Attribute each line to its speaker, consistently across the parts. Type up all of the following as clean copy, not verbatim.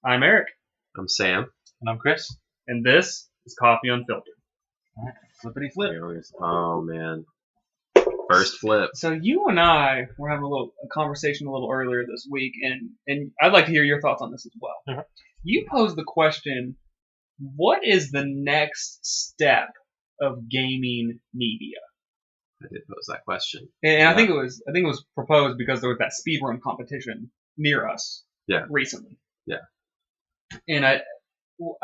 Speaker 1: I'm Eric,
Speaker 2: I'm Sam.
Speaker 3: And I'm Chris.
Speaker 1: and this is Coffee Unfiltered.
Speaker 3: All right, flippity flip.
Speaker 2: Oh man, first flip.
Speaker 1: So you and I were having a conversation a little earlier this week, and I'd like to hear your thoughts on this as well.
Speaker 3: Mhm.
Speaker 1: You posed the question, what is the next step of gaming media?
Speaker 2: I did pose that question.
Speaker 1: And I think it was proposed because there was that speedrun competition near us recently.
Speaker 2: Yeah.
Speaker 1: And I'd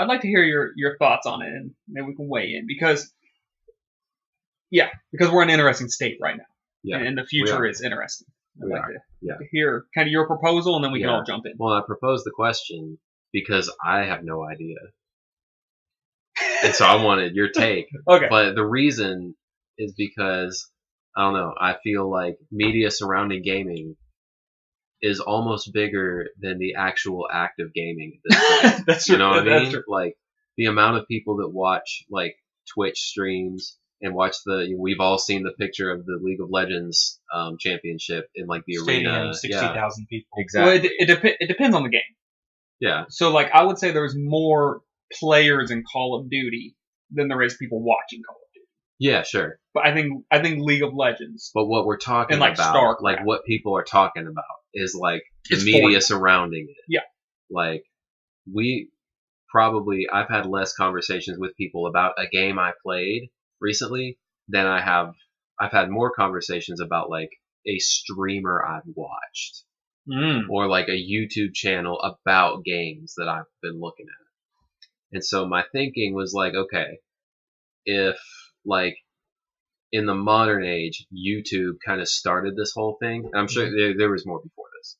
Speaker 1: like to hear your thoughts on it, and maybe we can weigh in because we're in an interesting state right now.
Speaker 2: Yeah.
Speaker 1: And the future is interesting. I'd like
Speaker 2: Yeah.
Speaker 1: to hear kind of your proposal, and then we can all jump in.
Speaker 2: Well, I proposed the question because I have no idea. And so I wanted your take.
Speaker 1: Okay.
Speaker 2: But the reason is because, I don't know, I feel like media surrounding gaming is almost bigger than the actual act of gaming at this point.
Speaker 1: That's
Speaker 2: You know what I
Speaker 1: That's
Speaker 2: mean?
Speaker 1: true.
Speaker 2: Like, the amount of people that watch, like, Twitch streams and watch we've all seen the picture of the League of Legends championship in, like, the
Speaker 3: Stadium,
Speaker 2: arena.
Speaker 3: 60,000 people.
Speaker 2: Exactly.
Speaker 1: Well, it depends on the game.
Speaker 2: Yeah.
Speaker 1: So, like, I would say there's more players in Call of Duty than there is people watching Call of Duty.
Speaker 2: Yeah, sure.
Speaker 1: But I think League of Legends.
Speaker 2: But what we're talking
Speaker 1: And, like,
Speaker 2: about,
Speaker 1: StarCraft.
Speaker 2: like what people are talking about, is like the
Speaker 1: It's
Speaker 2: media
Speaker 1: 40.
Speaker 2: surrounding it.
Speaker 1: Yeah.
Speaker 2: Like I've had less conversations with people about a game I played recently than I've had more conversations about like a streamer I've watched or like a YouTube channel about games that I've been looking at. And so my thinking was like, okay, if like in the modern age, YouTube kind of started this whole thing. And I'm sure there was more before this,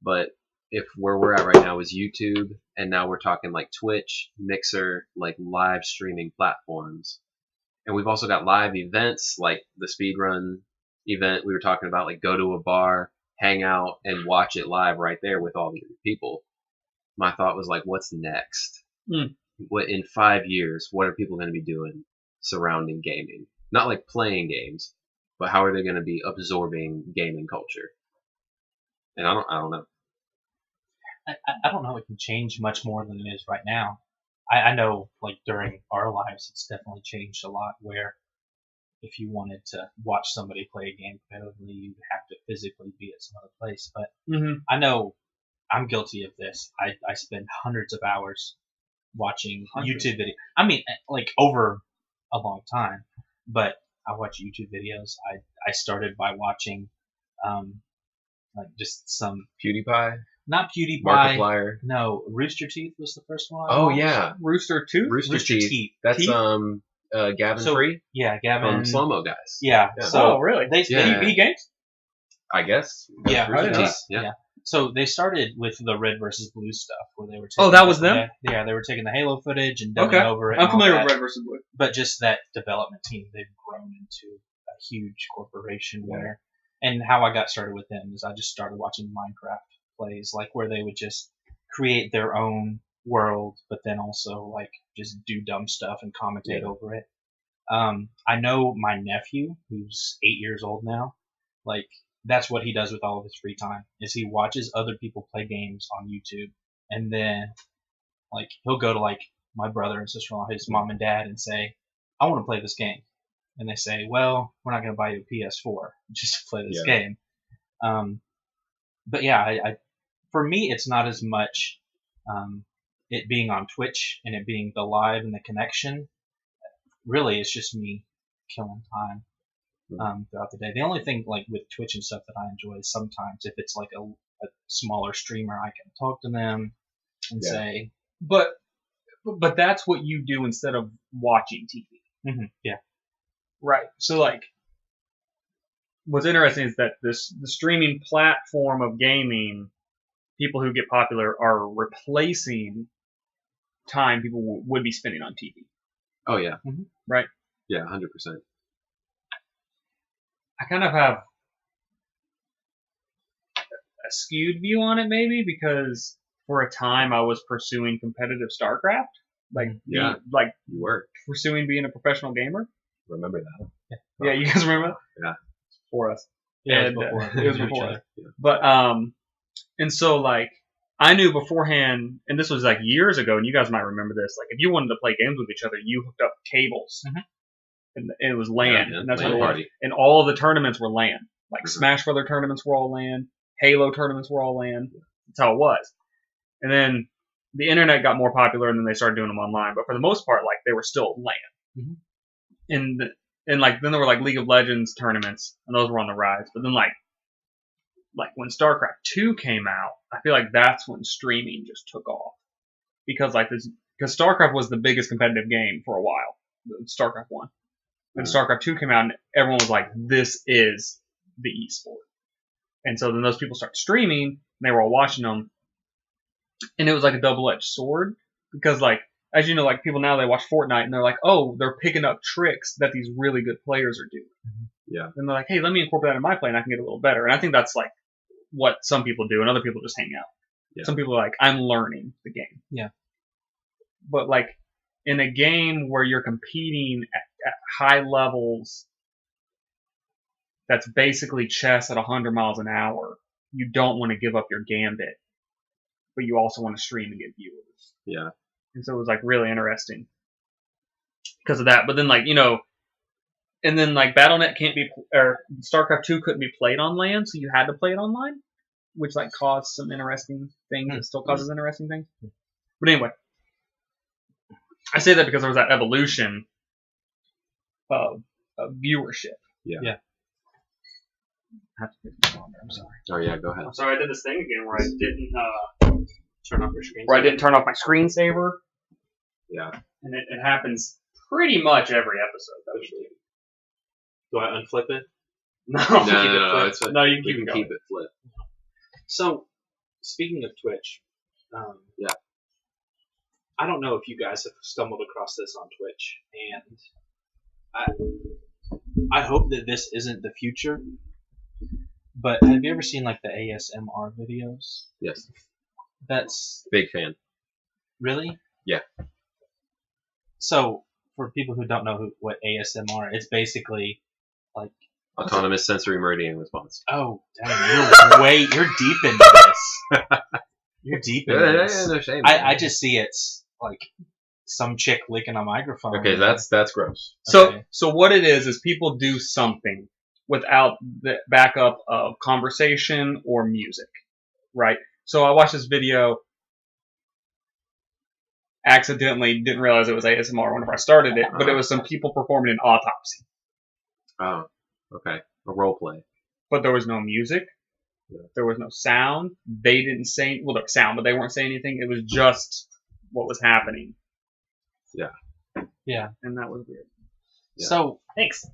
Speaker 2: but if where we're at right now is YouTube, and now we're talking like Twitch, Mixer, like live streaming platforms, and we've also got live events like the speedrun event we were talking about, like go to a bar, hang out, and watch it live right there with all the people. My thought was like, what's next? What in 5 years? What are people going to be doing surrounding gaming? Not like playing games, but how are they going to be absorbing gaming culture? And I don't know.
Speaker 3: I don't know it can change much more than it is right now. I know, like, during our lives, it's definitely changed a lot, where if you wanted to watch somebody play a game competitively, you'd have to physically be at some other place. But I know I'm guilty of this. I spend hundreds of hours watching YouTube videos. I mean, like, over a long time. But I watch YouTube videos. I started by watching, like, just some
Speaker 2: PewDiePie?
Speaker 3: not PewDiePie.
Speaker 2: Markiplier?
Speaker 3: No, Rooster Teeth was the first one.
Speaker 2: Oh yeah,
Speaker 1: Rooster Tooth.
Speaker 2: Rooster Teeth. That's
Speaker 1: Teeth?
Speaker 2: Gavin
Speaker 3: So,
Speaker 2: Free
Speaker 3: yeah, Gavin.
Speaker 2: from Slow Mo Guys.
Speaker 3: Yeah.
Speaker 2: Yeah.
Speaker 3: So
Speaker 1: really?
Speaker 2: Yeah.
Speaker 1: He games?
Speaker 2: I guess.
Speaker 3: Yeah,
Speaker 2: Rooster
Speaker 1: I didn't know
Speaker 2: Teeth. Yeah.
Speaker 3: So they started with the red versus blue stuff, where they were.
Speaker 1: Oh, that was them?
Speaker 3: Yeah, they were taking the Halo footage and dubbing over it.
Speaker 1: I'm
Speaker 3: and all
Speaker 1: familiar
Speaker 3: that.
Speaker 1: with Red vs. Blue.
Speaker 3: But just that development team, they've grown into a huge corporation where, and how I got started with them is I just started watching Minecraft plays, like where they would just create their own world, but then also like just do dumb stuff and commentate over it. I know my nephew, who's 8 years old now, like that's what he does with all of his free time, is he watches other people play games on YouTube, and then like he'll go to like my brother and sister-in-law, his mom and dad, and say, I want to play this game. And they say, well, we're not going to buy you a PS4 just to play this game. But yeah, I for me, it's not as much it being on Twitch and it being the live and the connection. Really, it's just me killing time throughout the day. The only thing like with Twitch and stuff that I enjoy is sometimes if it's like a smaller streamer, I can talk to them and say,
Speaker 1: But that's what you do instead of watching TV.
Speaker 3: Yeah.
Speaker 1: Right. So, like, what's interesting is that the streaming platform of gaming, people who get popular are replacing time people would be spending on TV.
Speaker 2: Oh yeah.
Speaker 1: Right.
Speaker 2: Yeah, 100%.
Speaker 1: I kind of have a skewed view on it, maybe, because for a time I was pursuing competitive StarCraft, like
Speaker 2: you were
Speaker 1: pursuing being a professional gamer.
Speaker 2: Remember that?
Speaker 1: Yeah, you guys remember that?
Speaker 2: Yeah,
Speaker 1: for us.
Speaker 3: Yeah,
Speaker 1: And,
Speaker 3: it was before.
Speaker 1: it was before us. But and so like I knew beforehand, and this was like years ago, and you guys might remember this. Like, if you wanted to play games with each other, you hooked up cables, and it was LAN, and that's what it was. And all of the tournaments were LAN. Like Smash Brother tournaments were all LAN, Halo tournaments were all LAN. That's how it was. And then the internet got more popular, and then they started doing them online. But for the most part, like they were still LAN. And like then there were like League of Legends tournaments, and those were on the rise. But then like when StarCraft 2 came out, I feel like that's when streaming just took off. Because StarCraft was the biggest competitive game for a while, StarCraft 1. And StarCraft 2 came out, and everyone was like, this is the esport. And so then those people started streaming, and they were all watching them. And it was like a double-edged sword. Because like, as you know, like people now, they watch Fortnite, and they're like, oh, they're picking up tricks that these really good players are doing.
Speaker 2: Yeah.
Speaker 1: And they're like, hey, let me incorporate that in my play, and I can get a little better. And I think that's like what some people do, and other people just hang out. Yeah. Some people are like, I'm learning the game.
Speaker 3: Yeah.
Speaker 1: But like in a game where you're competing at high levels, that's basically chess at 100 miles an hour, you don't want to give up your gambit, but you also want to stream and get viewers.
Speaker 2: Yeah.
Speaker 1: And so it was like really interesting because of that. But then like, you know, and then like BattleNet or StarCraft 2 couldn't be played on LAN, so you had to play it online, which like caused some interesting things. It still causes interesting things. But anyway, I say that because there was that evolution of viewership.
Speaker 3: Yeah.
Speaker 1: I have to pick this on there. I'm sorry.
Speaker 2: Oh yeah, go ahead.
Speaker 1: I'm sorry, I did this thing again where I didn't
Speaker 3: turn off your screen.
Speaker 1: Where I didn't turn off my screensaver.
Speaker 2: Yeah.
Speaker 1: And it happens pretty much every episode, actually.
Speaker 3: Do I unflip it?
Speaker 2: No,
Speaker 1: you
Speaker 2: can keep it flipped.
Speaker 3: So, speaking of Twitch,
Speaker 2: yeah,
Speaker 3: I don't know if you guys have stumbled across this on Twitch, and I hope that this isn't the future. But have you ever seen like the ASMR videos?
Speaker 2: Yes.
Speaker 3: That's
Speaker 2: big fan.
Speaker 3: Really?
Speaker 2: Yeah.
Speaker 3: So, for people who don't know what ASMR, it's basically like
Speaker 2: autonomous sensory meridian response.
Speaker 3: Oh, damn! You're deep into this. You're deep into this.
Speaker 2: No shame.
Speaker 3: I just see it's like some chick licking a microphone.
Speaker 2: Okay, that's gross.
Speaker 1: So what it is people do something without the backup of conversation or music, right? So I watched this video. Accidentally didn't realize it was ASMR whenever I started it, but it was some people performing an autopsy.
Speaker 2: Oh, okay. A role play.
Speaker 1: But there was no music.
Speaker 2: Yeah.
Speaker 1: There was no sound. They didn't say, well, there was sound, but they weren't saying anything. It was just what was happening.
Speaker 2: Yeah.
Speaker 3: Yeah.
Speaker 1: And that was weird.
Speaker 3: Yeah. So,
Speaker 1: thanks.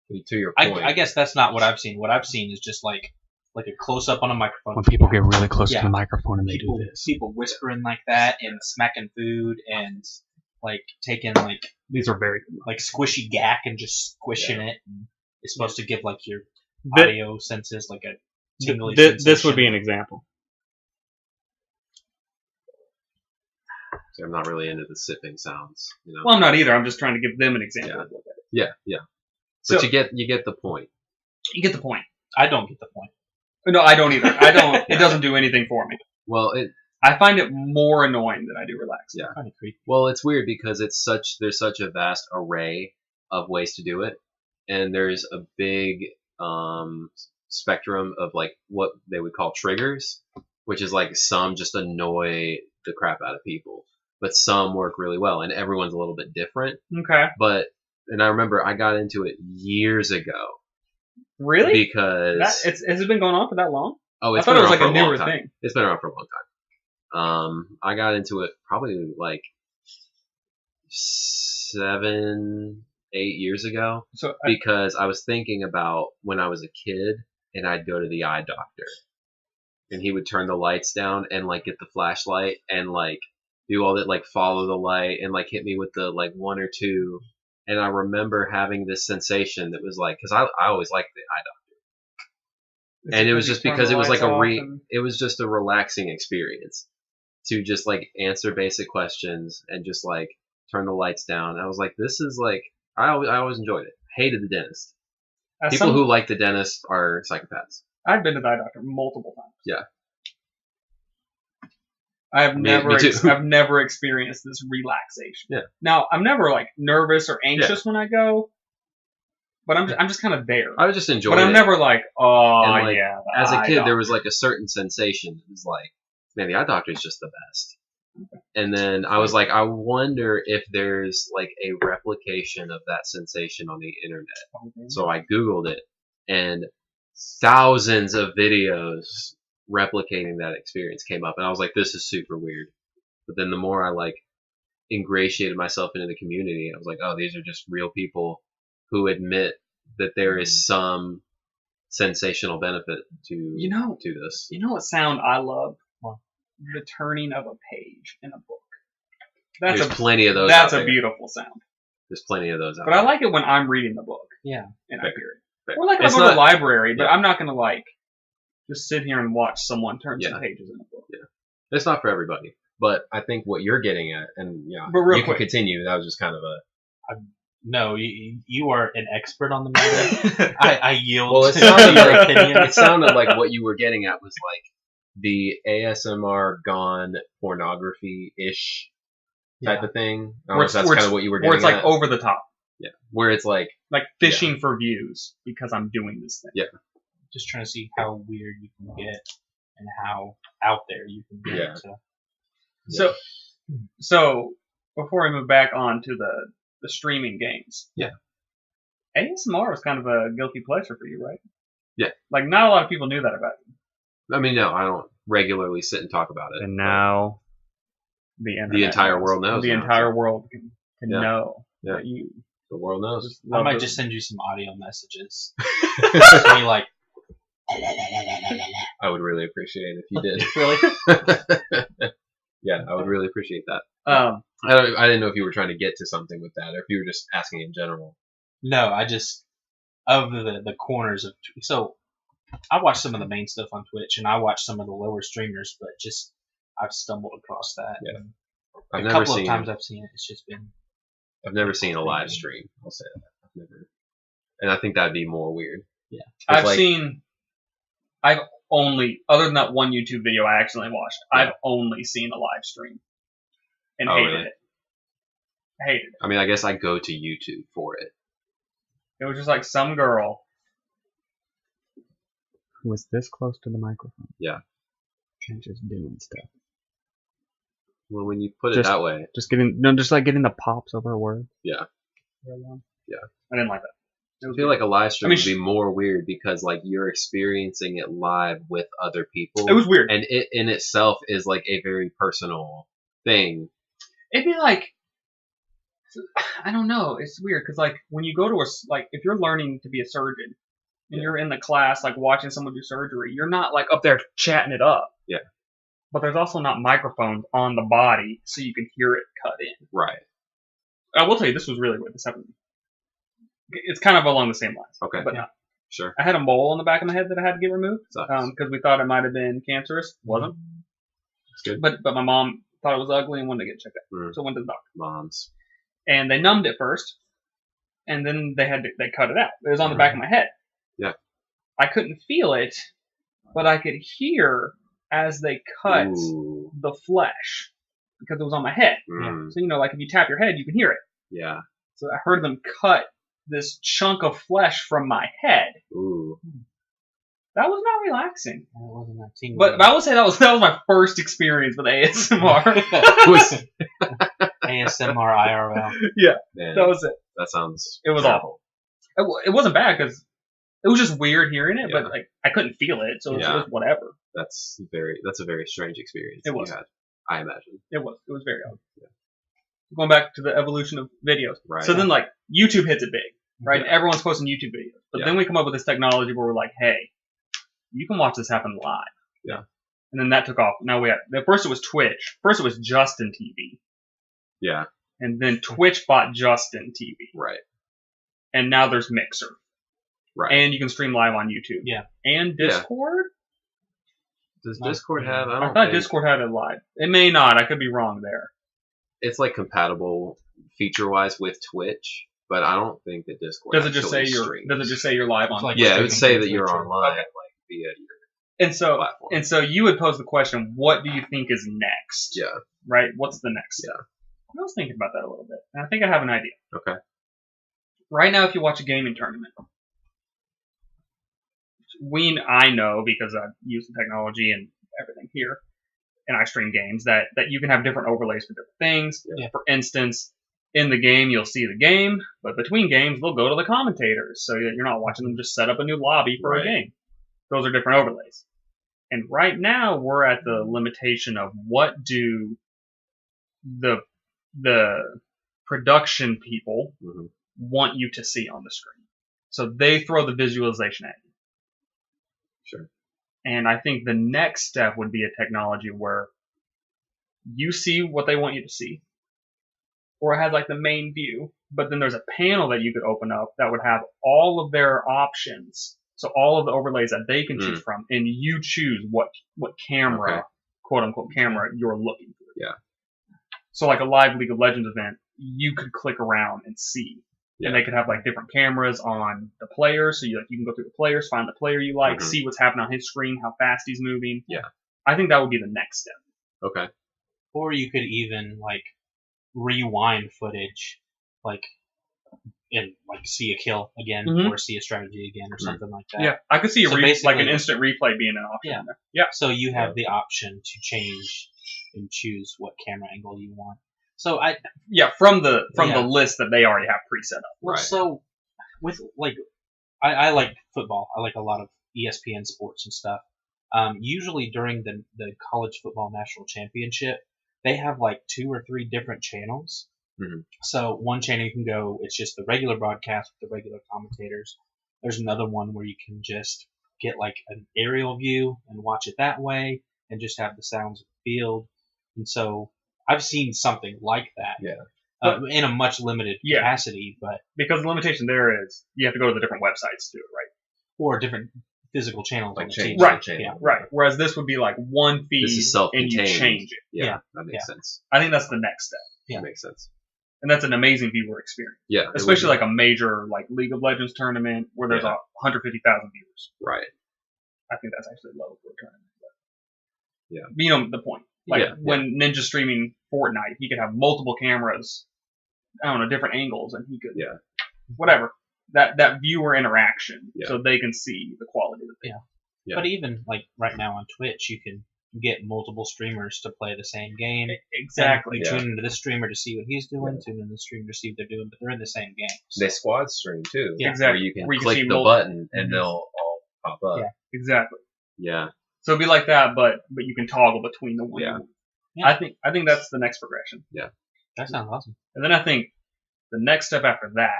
Speaker 2: To your point.
Speaker 3: I guess that's not what I've seen. What I've seen is just like a close up on a microphone.
Speaker 1: When people get really close to the microphone and they do this.
Speaker 3: People whispering like that and smacking food and like taking like
Speaker 1: these are very
Speaker 3: like squishy gack and just squishing it. And it's supposed to give like your audio senses like a tingly sensation.
Speaker 1: This would be an example.
Speaker 2: So I'm not really into the sipping sounds. You know?
Speaker 1: Well, I'm not either. I'm just trying to give them an example.
Speaker 2: Yeah. But you get the point.
Speaker 1: You get the point.
Speaker 3: I don't get the point.
Speaker 1: No, I don't either. I don't. It doesn't do anything for me.
Speaker 2: Well,
Speaker 1: I find it more annoying than I do relaxing.
Speaker 2: Yeah.
Speaker 3: Kind of creepy.
Speaker 2: Well, it's weird because there's such a vast array of ways to do it, and there's a big spectrum of like what they would call triggers, which is like some just annoy the crap out of people, but some work really well, and everyone's a little bit different.
Speaker 1: Okay.
Speaker 2: And I remember I got into it years ago.
Speaker 1: Really?
Speaker 2: Because
Speaker 1: has it been going on for that long?
Speaker 2: Oh, I
Speaker 1: thought it was like a newer thing.
Speaker 2: It's been around for a long time. I got into it probably like 7-8 years ago. Because I was thinking about when I was a kid and I'd go to the eye doctor, and he would turn the lights down and like get the flashlight and like do all that, like follow the light and like hit me with the like 1 or 2. And I remember having this sensation that was like, because I always liked the eye doctor, and it was just because it was like it was just a relaxing experience to just like answer basic questions and just like turn the lights down. I was like, this is like I always enjoyed it. Hated the dentist. People who like the dentist are psychopaths.
Speaker 1: I've been to the eye doctor multiple times.
Speaker 2: Yeah.
Speaker 1: I've never experienced this relaxation.
Speaker 2: Yeah.
Speaker 1: Now I'm never like nervous or anxious when I go, but I'm just kind of there.
Speaker 2: I was just enjoying
Speaker 1: But I'm
Speaker 2: it.
Speaker 1: never like, oh
Speaker 2: And, like,
Speaker 1: yeah.
Speaker 2: As a kid, there was like a certain sensation. It was like, man, the eye doctor is just the best. And then I was like, I wonder if there's like a replication of that sensation on the internet. So I Googled it, and thousands of videos replicating that experience came up, and I was like, this is super weird. But then the more I like ingratiated myself into the community, I was like, oh, these are just real people who admit that there is some sensational benefit to this.
Speaker 1: You know what sound I love? The turning of a page in a book.
Speaker 2: There's plenty of those.
Speaker 1: That's a beautiful sound.
Speaker 2: There's plenty of those out
Speaker 1: But
Speaker 2: there.
Speaker 1: I like it when I'm reading the book.
Speaker 3: Yeah.
Speaker 1: And
Speaker 2: Fair.
Speaker 1: I hear it.
Speaker 2: Fair.
Speaker 1: Or like if
Speaker 2: It's
Speaker 1: I go to
Speaker 2: not-
Speaker 1: the library, but
Speaker 2: yeah.
Speaker 1: I'm not gonna like just sit here and watch someone turn some pages in a book.
Speaker 2: Yeah. It's not for everybody. But I think what you're getting at, and
Speaker 1: But real
Speaker 2: you
Speaker 1: quick,
Speaker 2: can continue. That was just kind of a.
Speaker 3: No, you are an expert on the matter. I yield
Speaker 2: Well, it
Speaker 3: to
Speaker 2: sounded
Speaker 3: your
Speaker 2: like
Speaker 3: opinion.
Speaker 2: it sounded like what you were getting at was like the ASMR gone pornography ish type of thing. I don't know if that's kind of what you were getting
Speaker 1: where it's like
Speaker 2: at.
Speaker 1: over the top.
Speaker 2: Yeah, where it's like
Speaker 1: fishing for views because I'm doing this thing.
Speaker 2: Yeah.
Speaker 3: Just trying to see how weird you can get and how out there you can get.
Speaker 2: Yeah.
Speaker 1: So before we move back on to the streaming games.
Speaker 2: Yeah.
Speaker 1: ASMR is kind of a guilty pleasure for you, right?
Speaker 2: Yeah.
Speaker 1: Like not a lot of people knew that about you.
Speaker 2: I mean, no, I don't regularly sit and talk about it.
Speaker 1: And now the
Speaker 2: entire world knows.
Speaker 1: The
Speaker 2: now,
Speaker 1: entire
Speaker 2: so.
Speaker 1: world can know
Speaker 2: Yeah.
Speaker 1: that you.
Speaker 2: The world knows.
Speaker 3: I might just send you some audio messages. Just me like.
Speaker 2: I would really appreciate it if you did.
Speaker 3: Really?
Speaker 2: Yeah, I would really appreciate that.
Speaker 1: Um,
Speaker 2: I didn't know if you were trying to get to something with that, or if you were just asking in general.
Speaker 3: No, I just of the corners of so I watch some of the main stuff on Twitch, and I watch some of the lower streamers, but just I've stumbled across that.
Speaker 2: Yeah.
Speaker 3: A couple of times I've seen it. It's just been.
Speaker 2: I've never seen a live stream. I'll say that. I've never, and I think that'd be more weird.
Speaker 3: Yeah,
Speaker 1: I've only, other than that one YouTube video I accidentally watched,
Speaker 2: Yeah.
Speaker 1: I've only seen a live stream and
Speaker 2: Oh,
Speaker 1: hated
Speaker 2: really?
Speaker 1: it. Hated it.
Speaker 2: I mean, I guess I go to YouTube for it.
Speaker 1: It was just like some girl who was this close to the microphone.
Speaker 2: Yeah.
Speaker 1: And just doing stuff.
Speaker 2: Well, when you put it that way,
Speaker 1: Just getting the pops over a word.
Speaker 2: Yeah.
Speaker 1: Yeah. I didn't like that.
Speaker 2: I feel like a live stream would be more weird because like you're experiencing it live with other people.
Speaker 1: It was weird.
Speaker 2: And it in itself is like a very personal thing.
Speaker 1: It'd be like, I don't know. It's weird because like when you go to if you're learning to be a surgeon and you're in the class like watching someone do surgery, you're not like up there chatting it up.
Speaker 2: Yeah.
Speaker 1: But there's also not microphones on the body so you can hear it cut in.
Speaker 2: Right.
Speaker 1: I will tell you, this was really weird. This happened. It's kind of along the same lines.
Speaker 2: Okay.
Speaker 1: But
Speaker 2: Sure.
Speaker 1: I had a mole on the back of my head that I had to get removed
Speaker 2: Sucks.
Speaker 1: because we thought it might have been cancerous. Wasn't.
Speaker 2: It's good.
Speaker 1: But my mom thought it was ugly and wanted to get checked out.
Speaker 2: Mm.
Speaker 1: So I went to the doctor.
Speaker 2: Moms.
Speaker 1: And they numbed it first, and then they cut it out. It was on the back of my head.
Speaker 2: Yeah.
Speaker 1: I couldn't feel it, but I could hear as they cut
Speaker 2: Ooh.
Speaker 1: the flesh because it was on my head.
Speaker 2: Mm.
Speaker 1: So like if you tap your head, you can hear it.
Speaker 2: Yeah.
Speaker 1: So I heard them cut this chunk of flesh from my head.
Speaker 2: Ooh.
Speaker 1: That was not relaxing.
Speaker 3: It wasn't that tingly.
Speaker 1: But I would say that was my first experience with ASMR.
Speaker 3: ASMR IRL.
Speaker 1: Yeah,
Speaker 2: Man,
Speaker 1: that was it.
Speaker 2: that sounds.
Speaker 1: It was
Speaker 2: terrible.
Speaker 1: awful. It wasn't bad because it was just weird hearing it,
Speaker 2: Yeah.
Speaker 1: but like I couldn't feel it, so it
Speaker 2: Yeah.
Speaker 1: was whatever.
Speaker 2: That's a very strange experience.
Speaker 1: It
Speaker 2: that
Speaker 1: was.
Speaker 2: You had, I imagine.
Speaker 1: It was very odd. Yeah. Going back to the evolution of videos.
Speaker 2: Right.
Speaker 1: So then like YouTube hits it big, right?
Speaker 2: Yeah.
Speaker 1: Everyone's posting YouTube videos, but then we come up with this technology where we're like, hey, you can watch this happen live.
Speaker 2: Yeah.
Speaker 1: And then that took off. Now at first it was Twitch. First it was Justin TV.
Speaker 2: Yeah.
Speaker 1: And then Twitch bought Justin TV.
Speaker 2: Right.
Speaker 1: And now there's Mixer.
Speaker 2: Right.
Speaker 1: And you can stream live on YouTube.
Speaker 3: Yeah.
Speaker 1: And Discord?
Speaker 2: Does Discord have?
Speaker 1: I thought Discord had it live. It may not. I could be wrong there.
Speaker 2: It's like compatible feature-wise with Twitch, but I don't think that Discord.
Speaker 1: Does it just say
Speaker 2: streams.
Speaker 1: you're live on?
Speaker 3: Like
Speaker 2: Yeah, it would say that you're
Speaker 3: Twitch.
Speaker 2: online,
Speaker 1: Okay.
Speaker 2: like via your
Speaker 1: And so,
Speaker 2: platform.
Speaker 1: and so you would pose the question, what do you think is next?
Speaker 2: Yeah.
Speaker 1: Right? What's the next step?
Speaker 2: Yeah.
Speaker 1: I was thinking about that a little bit, and I think I have an idea.
Speaker 2: Okay.
Speaker 1: Right now, if you watch a gaming tournament, I know because I've used the technology and everything here, and I stream games, that you can have different overlays for different things.
Speaker 3: Yeah.
Speaker 1: For instance, in the game, you'll see the game, but between games, they'll go to the commentators, so that you're not watching them just set up a new lobby for a game. Those are different overlays. And right now, we're at the limitation of what do the production people want you to see on the screen. So they throw the visualization at you.
Speaker 2: Sure.
Speaker 1: And I think the next step would be a technology where you see what they want you to see, or it has like the main view, but then there's a panel that you could open up that would have all of their options. So all of the overlays that they can choose from, and you choose what camera, quote unquote camera, you're looking for.
Speaker 2: Yeah.
Speaker 1: So like a live League of Legends event, you could click around and see. Yeah. And they could have like different cameras on the players, so you can go through the players, find the player you like, see what's happening on his screen, how fast he's moving.
Speaker 2: Yeah.
Speaker 1: I think that would be the next step.
Speaker 2: Okay.
Speaker 3: Or you could even like rewind footage, like and like see a kill again or see a strategy again or something like that.
Speaker 1: Yeah, I could see like an instant replay being an option.
Speaker 3: Yeah.
Speaker 1: There. Yeah.
Speaker 3: So you have the option to change and choose what camera angle you want. So from the list that they already have preset up. Well, so with like I like football. I like a lot of ESPN sports and stuff. Usually during the college football national championship, they have like 2 or 3 different channels. So one channel you can go, it's just the regular broadcast with the regular commentators. There's another one where you can just get like an aerial view and watch it that way and just have the sounds of the field. And so I've seen something like that.
Speaker 2: Yeah.
Speaker 3: In a much limited capacity, but
Speaker 1: because the limitation there is you have to go to the different websites to do it, right?
Speaker 3: Or different physical channels
Speaker 2: like
Speaker 3: on the TV.
Speaker 1: Right.
Speaker 2: Channel.
Speaker 1: Yeah. Right. Whereas this would be like one feed
Speaker 2: this is self-contained.
Speaker 1: And you change it.
Speaker 2: Yeah. That makes sense.
Speaker 1: I think that's the next step.
Speaker 2: That makes sense.
Speaker 1: And that's an amazing viewer experience.
Speaker 2: Yeah.
Speaker 1: Especially like a major like League of Legends tournament where there's 150,000 viewers.
Speaker 2: Right.
Speaker 1: I think that's actually low for a tournament. But
Speaker 2: yeah.
Speaker 1: You know the point. Like when Ninja streaming Fortnite, he could have multiple cameras, I don't know, different angles, and he could whatever. That viewer interaction so they can see the quality of the thing.
Speaker 3: Yeah. But even like right now on Twitch, you can get multiple streamers to play the same game.
Speaker 1: Exactly.
Speaker 3: You tune into this streamer to see what he's doing, tune into the streamer to see what they're doing, but they're in the same game.
Speaker 2: So. They squad stream too.
Speaker 3: Yeah.
Speaker 1: Exactly.
Speaker 2: Where you can click the button and they'll all pop up.
Speaker 1: Yeah. Exactly.
Speaker 2: Yeah.
Speaker 1: So it'd be like that, but you can toggle between the one.
Speaker 3: Yeah.
Speaker 1: I think that's the next progression.
Speaker 2: Yeah.
Speaker 3: That sounds awesome.
Speaker 1: And then I think the next step after that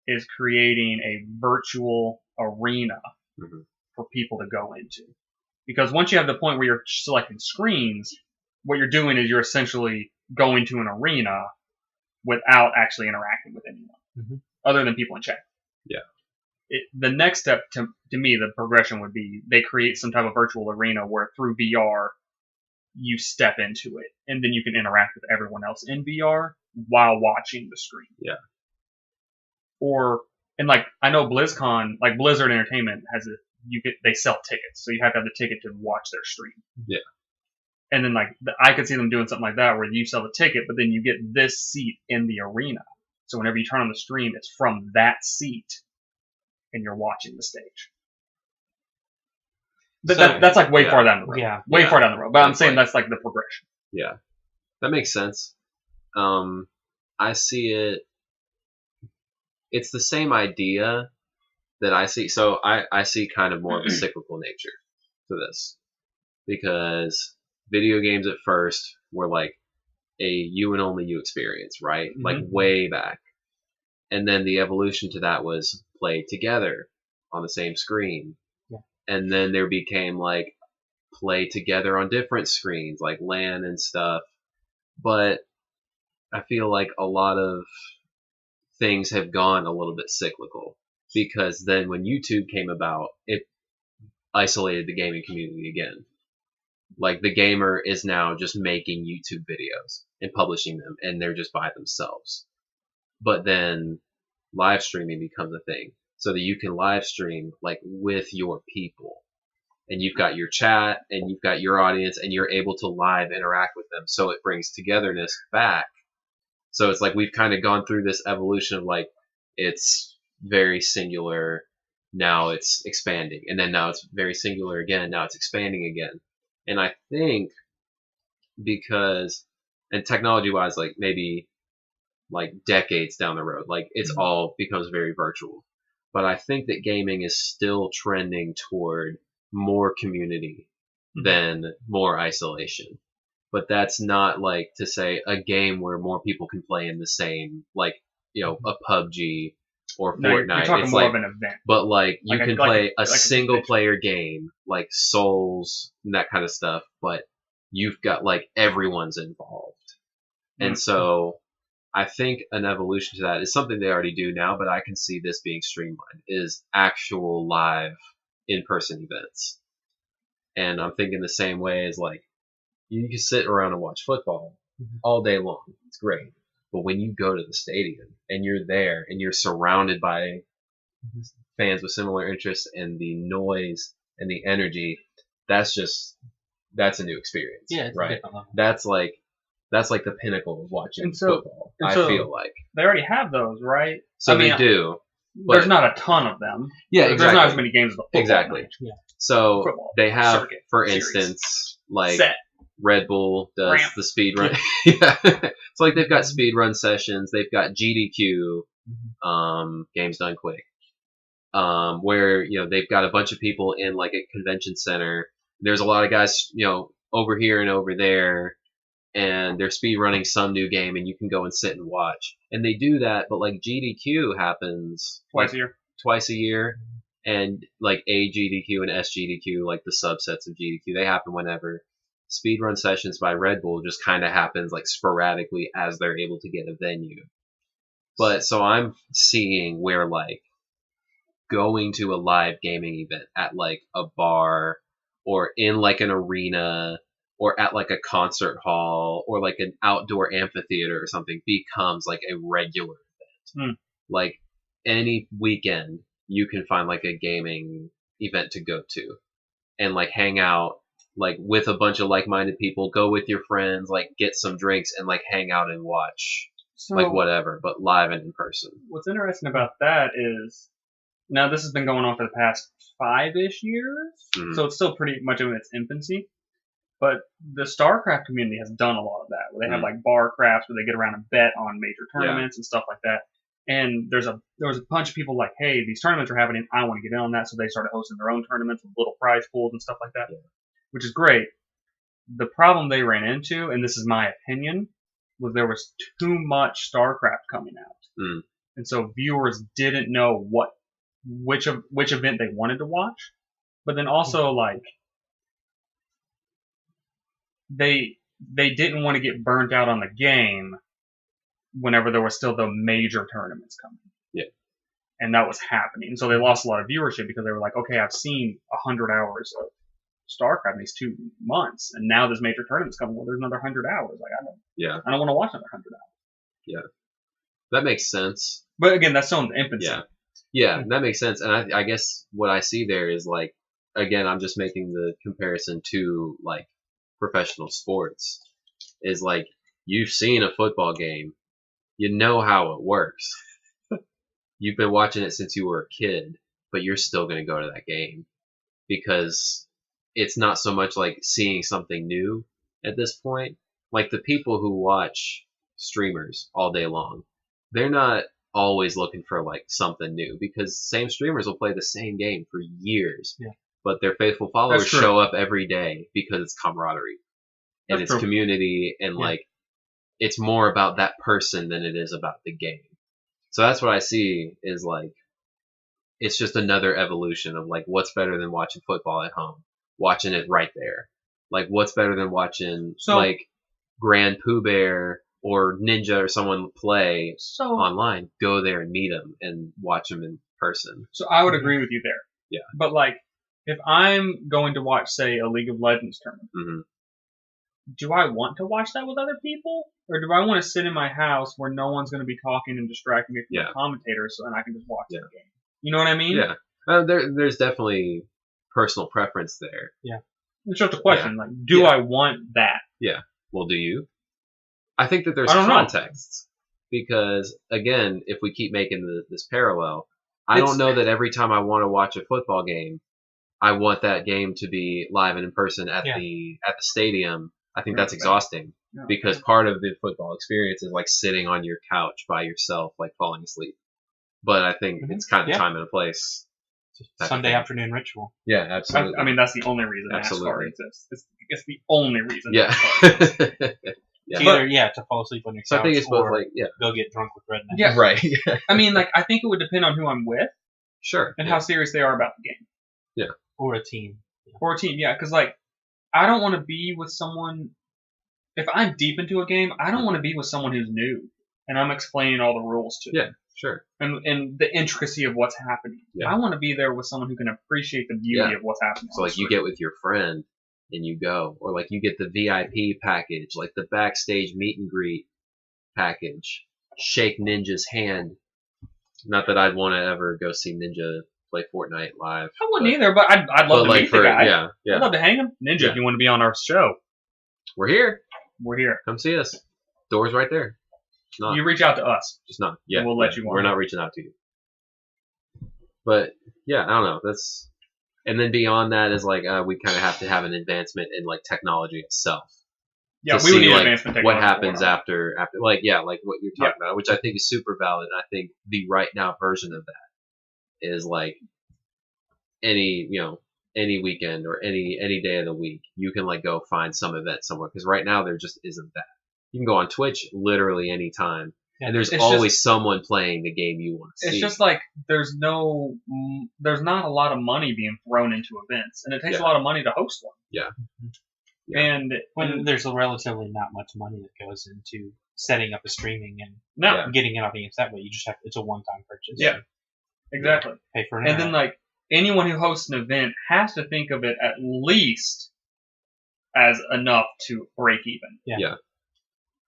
Speaker 1: is creating a virtual arena for people to go into. Because once you have the point where you're selecting screens, what you're doing is you're essentially going to an arena without actually interacting with anyone, other than people in chat.
Speaker 2: Yeah.
Speaker 1: The next step, to me, the progression would be they create some type of virtual arena where through VR, you step into it, and then you can interact with everyone else in VR while watching the screen.
Speaker 2: Yeah.
Speaker 1: And like, I know BlizzCon, like Blizzard Entertainment they sell tickets, so you have to have the ticket to watch their stream.
Speaker 2: Yeah.
Speaker 1: And then like, I could see them doing something like that where you sell the ticket, but then you get this seat in the arena. So whenever you turn on the stream, it's from that seat, and you're watching the stage. That's like way far down the road.
Speaker 3: Yeah.
Speaker 1: Way far down the road. But I'm saying that's like the progression.
Speaker 2: Yeah. That makes sense. I see it. It's the same idea that I see. So I see kind of more of a cyclical nature to this. Because video games at first were like a you and only you experience, right? Like way back. And then the evolution to that was play together on the same screen.
Speaker 3: Yeah.
Speaker 2: And then there became like play together on different screens, like LAN and stuff. But I feel like a lot of things have gone a little bit cyclical. Because then when YouTube came about, it isolated the gaming community again. Like the gamer is now just making YouTube videos and publishing them, and they're just by themselves. But then live streaming becomes a thing, so that you can live stream like with your people, and you've got your chat and you've got your audience and you're able to live interact with them. So it brings togetherness back. So it's like we've kind of gone through this evolution of like it's very singular, now it's expanding, and then now it's very singular again, now it's expanding again. And I think because, and technology wise, like maybe like decades down the road, like it's all becomes very virtual. But I think that gaming is still trending toward more community than more isolation. But that's not like to say a game where more people can play in the same, like, you know, a PUBG or
Speaker 1: No,
Speaker 2: Fortnite.
Speaker 1: you're talking
Speaker 2: it's
Speaker 1: more
Speaker 2: like,
Speaker 1: of an event.
Speaker 2: but like you
Speaker 1: Like
Speaker 2: can play a single player game like Souls and that kind of stuff, but you've got like everyone's involved. And so I think an evolution to that is something they already do now, but I can see this being streamlined, is actual live in-person events. And I'm thinking the same way as like, you can sit around and watch football all day long. It's great. But when you go to the stadium and you're there and you're surrounded by fans with similar interests and the noise and the energy, that's a new experience.
Speaker 3: Yeah, it's
Speaker 2: right.
Speaker 3: different level.
Speaker 2: That's like the pinnacle of watching football. I feel like
Speaker 1: they already have those, right?
Speaker 2: So they do. But
Speaker 1: there's not a ton of them.
Speaker 2: Yeah, exactly.
Speaker 1: There's not as many games as the football.
Speaker 2: Exactly.
Speaker 1: Match.
Speaker 3: Yeah.
Speaker 2: So
Speaker 1: Football
Speaker 2: they have,
Speaker 1: circuit,
Speaker 2: for
Speaker 1: series.
Speaker 2: instance, like
Speaker 1: Set.
Speaker 2: Red Bull does
Speaker 1: Ramp.
Speaker 2: the speed run. Yeah. It's like they've got speed run sessions. They've got GDQ, games done quick, where they've got a bunch of people in like a convention center. There's a lot of guys, over here and over there, and they're speed running some new game, and you can go and sit and watch. And they do that, but like GDQ happens twice a year, and like AGDQ and SGDQ, like the subsets of GDQ, they happen whenever. Speedrun sessions by Red Bull just kind of happens like sporadically as they're able to get a venue. But so I'm seeing where like going to a live gaming event at like a bar or in like an arena or at like a concert hall or like an outdoor amphitheater or something becomes like a regular event. Like any weekend you can find like a gaming event to go to and like hang out like with a bunch of like-minded people, go with your friends, like get some drinks and like hang out and watch like whatever, but live and in person.
Speaker 1: What's interesting about that is now this has been going on for the past 5-ish years, so it's still pretty much in its infancy. But the StarCraft community has done a lot of that, where they have like bar crafts where they get around and bet on major tournaments and stuff like that. And there was a bunch of people like, hey, these tournaments are happening, I want to get in on that, so they started hosting their own tournaments with little prize pools and stuff like that, which is great. The problem they ran into, and this is my opinion, was there was too much StarCraft coming out, and so viewers didn't know which event they wanted to watch, but then also like they didn't want to get burnt out on the game whenever there was still the major tournaments coming.
Speaker 2: Yeah.
Speaker 1: And that was happening. So they lost a lot of viewership because they were like, okay, I've seen 100 hours of StarCraft in these 2 months, and now this major tournament's coming. Well, there's another 100 hours. Like I don't want to watch another 100 hours.
Speaker 2: Yeah. That makes sense.
Speaker 1: But again, that's still in the infancy.
Speaker 2: Yeah, that makes sense. And I guess what I see there is like, again, I'm just making the comparison to like professional sports, is like you've seen a football game, you know how it works. You've been watching it since you were a kid, but you're still going to go to that game because it's not so much like seeing something new at this point. Like the people who watch streamers all day long, they're not always looking for like something new because same streamers will play the same game for years.
Speaker 3: Yeah.
Speaker 2: But their faithful followers show up every day because it's camaraderie and it's community and like it's more about that person than it is about the game. So that's what I see is like it's just another evolution of like what's better than watching football at home, watching it right there. Like what's better than watching like Grand Pooh Bear or Ninja or someone play online? Go there and meet them and watch them in person.
Speaker 1: So I would agree with you there.
Speaker 2: Yeah.
Speaker 1: But like if I'm going to watch, say, a League of Legends tournament, do I want to watch that with other people? Or do I want to sit in my house where no one's going to be talking and distracting me from the commentators and I can just watch the game? You know what I mean?
Speaker 2: Yeah. There's definitely personal preference there.
Speaker 3: Yeah.
Speaker 1: It's just a question. Like, do I want that?
Speaker 2: Yeah. Well, do you? I think that there's
Speaker 1: I don't know.
Speaker 2: contexts because, again, if we keep making this parallel, I don't know that every time I want to watch a football game, I want that game to be live and in person at the stadium. I think that's exhausting because part of the football experience is like sitting on your couch by yourself, like falling asleep. But I think it's kind of time and a place.
Speaker 3: Sunday afternoon ritual.
Speaker 2: Yeah, absolutely.
Speaker 1: I mean, that's the only reason NASCAR exists. It's the only reason.
Speaker 2: Yeah.
Speaker 3: Either to fall asleep on your couch,
Speaker 2: so I think it's both like
Speaker 3: go get drunk with rednecks.
Speaker 1: Yeah,
Speaker 2: right.
Speaker 1: I mean, like I think it would depend on who I'm with,
Speaker 2: sure,
Speaker 1: and how serious they are about the game.
Speaker 2: Yeah,
Speaker 3: or a team.
Speaker 1: Or a team, yeah, because like I don't want to be with someone. If I'm deep into a game, I don't want to be with someone who's new, and I'm explaining all the rules to them.
Speaker 2: Sure.
Speaker 1: And the intricacy of what's happening.
Speaker 2: Yeah.
Speaker 1: I want to be there with someone who can appreciate the beauty of what's happening.
Speaker 2: So like you get with your friend and you go, or like you get the VIP package, like the backstage meet and greet package. Shake Ninja's hand. Not that I'd want to ever go see Ninja play Fortnite live.
Speaker 1: I wouldn't either, but I'd love to meet the guy.
Speaker 2: Yeah.
Speaker 1: I'd love to hang him. Ninja, if you want to be on our show.
Speaker 2: We're here.
Speaker 1: We're here.
Speaker 2: Come see us. Door's right there.
Speaker 1: You reach out to us.
Speaker 2: Just not. Yeah.
Speaker 1: And we'll let you on.
Speaker 2: We're not reaching out to you. But yeah, I don't know. That's and then beyond that is like we kind of have to have an advancement in like technology itself.
Speaker 1: Yeah, we would need
Speaker 2: like,
Speaker 1: advancement technology.
Speaker 2: What happens after like like what you're talking about, which I think is super valid. And I think the right now version of that is like any weekend or any day of the week, you can like go find some event somewhere because right now there just isn't that. You can go on Twitch literally anytime, and there's always someone playing the game you want to see.
Speaker 1: It's just like there's not a lot of money being thrown into events, and it takes a lot of money to host one.
Speaker 2: Yeah.
Speaker 1: And
Speaker 3: when there's relatively not much money that goes into setting up a streaming and getting an audience that way, you just it's a one-time purchase.
Speaker 1: Yeah, exactly.
Speaker 3: Pay for it.
Speaker 1: And then like anyone who hosts an event has to think of it at least as enough to break even.
Speaker 2: Yeah.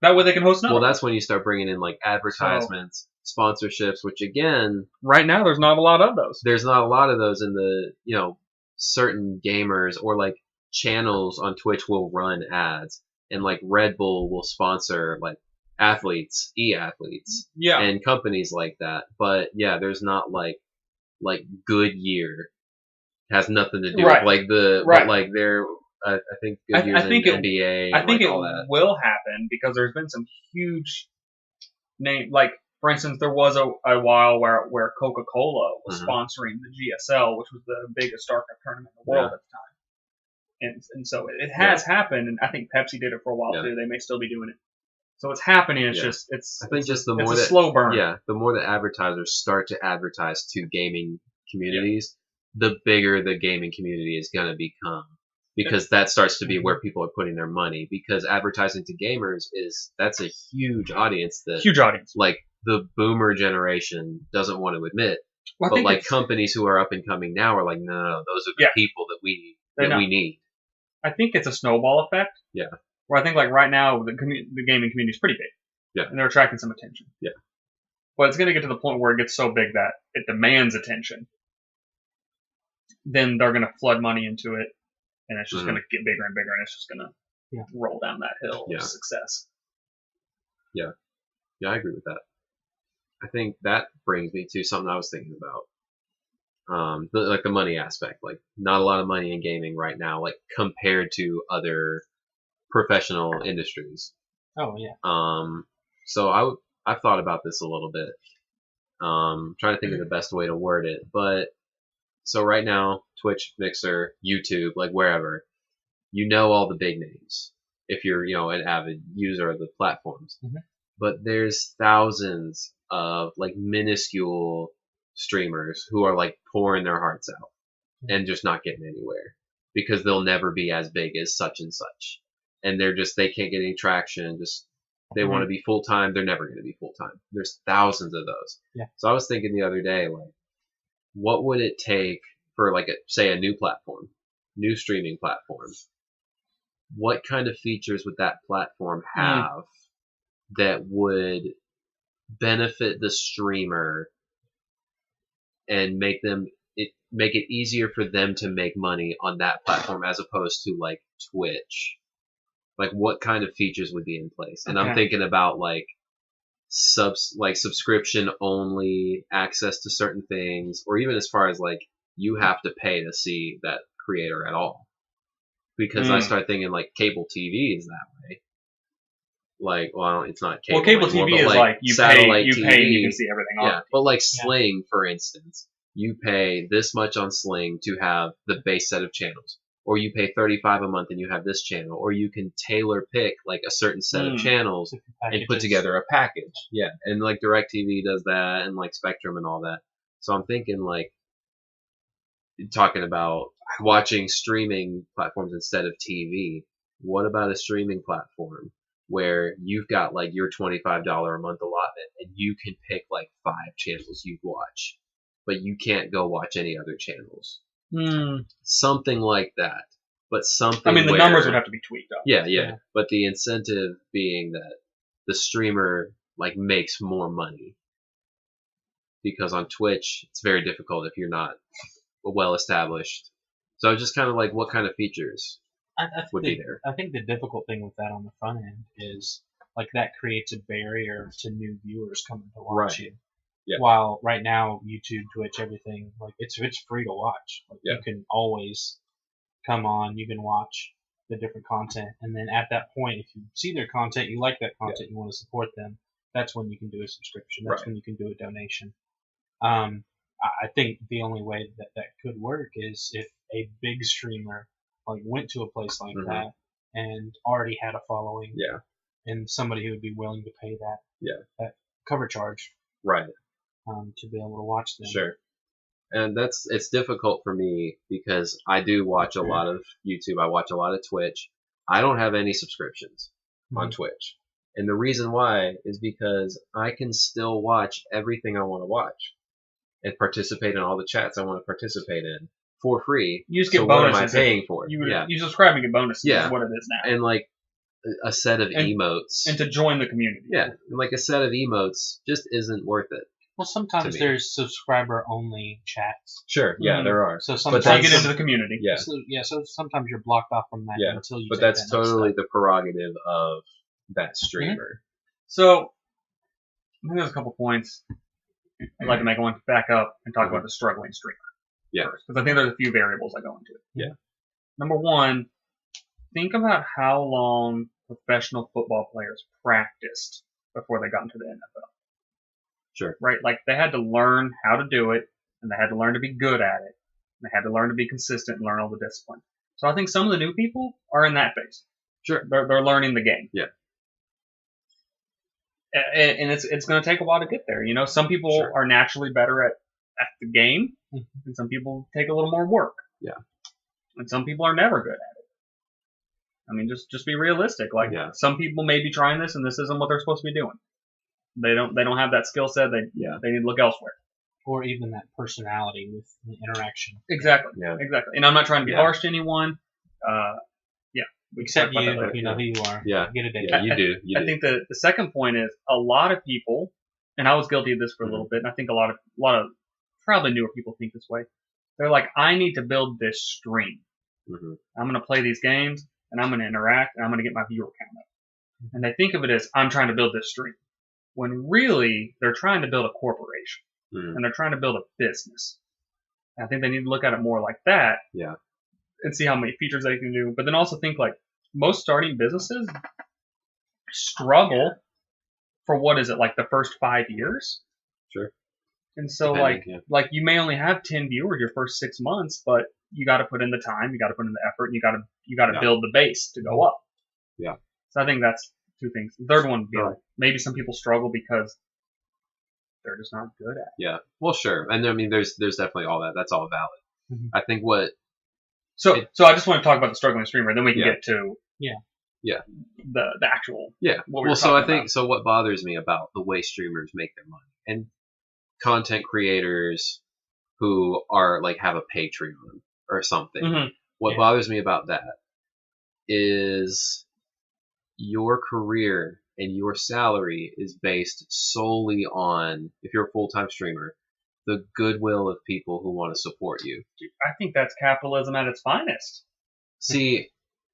Speaker 1: That way they can host another.
Speaker 2: Well, that's when you start bringing in like advertisements, sponsorships, which again,
Speaker 1: right now there's not a lot of those.
Speaker 2: There's not a lot of those in the certain gamers or like channels on Twitch will run ads, and like Red Bull will sponsor like athletes, e-athletes, and companies like that. But there's not like Goodyear has nothing to do with like but like they're. I think Goodyear's in NBA.
Speaker 1: I think it
Speaker 2: all that.
Speaker 1: will happen because there's been some huge name, like for instance, there was a while where Coca-Cola was sponsoring the GSL, which was the biggest StarCraft tournament in the world at the time, and so it has happened, and I think Pepsi did it for a while too. They may still be doing it. So it's happening. It's just
Speaker 2: I think just the more
Speaker 1: it's a slow burn.
Speaker 2: Yeah, the more that advertisers start to advertise to gaming communities, the bigger the gaming community is going to become. Because that starts to be where people are putting their money. Because advertising to gamers that's a huge audience.
Speaker 1: Huge audience.
Speaker 2: Like the boomer generation doesn't want to admit. Well, but like companies who are up and coming now are like, no, those are the people that we need.
Speaker 1: I think it's a snowball effect.
Speaker 2: Yeah.
Speaker 1: Where I think like right now the gaming community is pretty big.
Speaker 2: Yeah.
Speaker 1: And they're attracting some attention.
Speaker 2: Yeah.
Speaker 1: But it's going to get to the point where it gets so big that it demands attention. Then they're going to flood money into it. And it's just going to get bigger and bigger, and it's just going to roll down that hill of success.
Speaker 2: Yeah. Yeah, I agree with that. I think that brings me to something I was thinking about. The money aspect. Like, not a lot of money in gaming right now, like, compared to other professional industries.
Speaker 3: Oh, yeah.
Speaker 2: So I've thought about this a little bit. Trying to think of the best way to word it. But, so right now, Twitch, Mixer, YouTube, like wherever, all the big names if you're, an avid user of the platforms. But there's thousands of like minuscule streamers who are like pouring their hearts out and just not getting anywhere because they'll never be as big as such and such. And they can't get any traction. Just they want to be full time. They're never going to be full time. There's thousands of those.
Speaker 3: Yeah.
Speaker 2: So I was thinking the other day, like, what would it take for like say a new platform, new streaming platform? What kind of features would that platform have that would benefit the streamer and make them make it easier for them to make money on that platform as opposed to like Twitch. Like what kind of features would be in place? And I'm thinking about like subscription only access to certain things, or even as far as like you have to pay to see that creator at all. Because I start thinking like cable TV is that way. Like, well, it's not cable.
Speaker 1: Well, cable
Speaker 2: anymore,
Speaker 1: TV is like you
Speaker 2: satellite
Speaker 1: pay,
Speaker 2: TV,
Speaker 1: and you can see everything on
Speaker 2: yeah, but like Sling, for instance, you pay this much on Sling to have the base set of channels, or you pay $35 a month and you have this channel, or you can tailor pick like a certain set of channels and put together a package. Yeah, and like DirecTV does that, and like Spectrum and all that. So I'm thinking like talking about watching streaming platforms instead of TV. What about a streaming platform where you've got like your $25 a month allotment and you can pick like 5 channels you'd watch, but you can't go watch any other channels? Something like that. But something.
Speaker 1: I mean, the numbers would have to be tweaked up.
Speaker 2: Yeah. But the incentive being that the streamer like makes more money, because on Twitch it's very difficult if you're not well established. So just kind of like what kind of features would be there?
Speaker 3: I think the difficult thing with that on the front end is like that creates a barrier to new viewers coming to watch you.
Speaker 2: Yeah.
Speaker 3: While right now YouTube, Twitch, everything like it's free to watch. Like you can always come on, you can watch the different content, and then at that point, if you see their content, you like that content, you want to support them, that's when you can do a subscription. That's when you can do a donation. I think the only way that could work is if a big streamer like went to a place like that and already had a following, and somebody who would be willing to pay that cover charge, to be able to watch them.
Speaker 2: Sure. And it's difficult for me because I do watch a lot of YouTube. I watch a lot of Twitch. I don't have any subscriptions on Twitch. And the reason why is because I can still watch everything I want to watch and participate in all the chats I want to participate in for free.
Speaker 1: You just get
Speaker 2: bonuses.
Speaker 1: What am I
Speaker 2: paying for?
Speaker 1: You subscribe and get bonuses. Is what it is now.
Speaker 2: And like a set of emotes.
Speaker 1: And to join the community.
Speaker 2: Yeah. And like a set of emotes just isn't worth it.
Speaker 3: Well, sometimes there's subscriber-only chats.
Speaker 2: Sure, there are.
Speaker 3: So sometimes
Speaker 1: you get into the community.
Speaker 2: Yeah.
Speaker 3: So sometimes you're blocked off from that until you.
Speaker 2: But that's totally the prerogative of that streamer.
Speaker 1: So I think there's a couple points I'd like to make. I want to back up and talk about the struggling streamer.
Speaker 2: Yeah.
Speaker 1: Because I think there's a few variables I go into.
Speaker 2: Yeah.
Speaker 1: Number one, think about how long professional football players practiced before they got into the NFL.
Speaker 2: Sure.
Speaker 1: Right? Like they had to learn how to do it, and they had to learn to be good at it. And they had to learn to be consistent and learn all the discipline. So I think some of the new people are in that phase.
Speaker 2: Sure.
Speaker 1: They're learning the game.
Speaker 2: Yeah.
Speaker 1: And it's going to take a while to get there. You know, some people are naturally better at the game, and some people take a little more work.
Speaker 2: Yeah.
Speaker 1: And some people are never good at it. I mean, just be realistic. Like some people may be trying this, and this isn't what they're supposed to be doing. They don't have that skill set. They need to look elsewhere.
Speaker 3: Or even that personality with the interaction.
Speaker 1: Exactly. Yeah. Exactly. And I'm not trying to be harsh to anyone.
Speaker 3: Except you know who you are.
Speaker 2: Yeah.
Speaker 3: Get a date.
Speaker 2: Yeah, you do.
Speaker 1: I think the second point is a lot of people, and I was guilty of this for a little bit, and I think a lot of probably newer people think this way. They're like, I need to build this stream. I'm going to play these games, and I'm going to interact, and I'm going to get my viewer count up. And they think of it as, I'm trying to build this stream. When really, they're trying to build a corporation. And they're trying to build a business. And I think they need to look at it more like that.
Speaker 2: Yeah.
Speaker 1: And see how many features they can do. But then also think like, most starting businesses struggle for what is it, like the first 5 years?
Speaker 2: Sure.
Speaker 1: And so like you may only have 10 viewers your first 6 months, but you got to put in the time, you got to put in the effort, and you got to build the base to go up.
Speaker 2: Yeah.
Speaker 1: So I think that's two things. The third one would be like, maybe some people struggle because they're just not good at it.
Speaker 2: Yeah. Well, sure. And I mean, there's definitely all that. That's all valid. I think
Speaker 1: So I just want to talk about the struggling streamer, then we can get to the actual
Speaker 2: So what bothers me about the way streamers make their money, and content creators who are like have a Patreon or something, what bothers me about that is your career and your salary is based solely on, if you're a full-time streamer, the goodwill of people who want to support you.
Speaker 1: I think that's capitalism at its finest.
Speaker 2: See,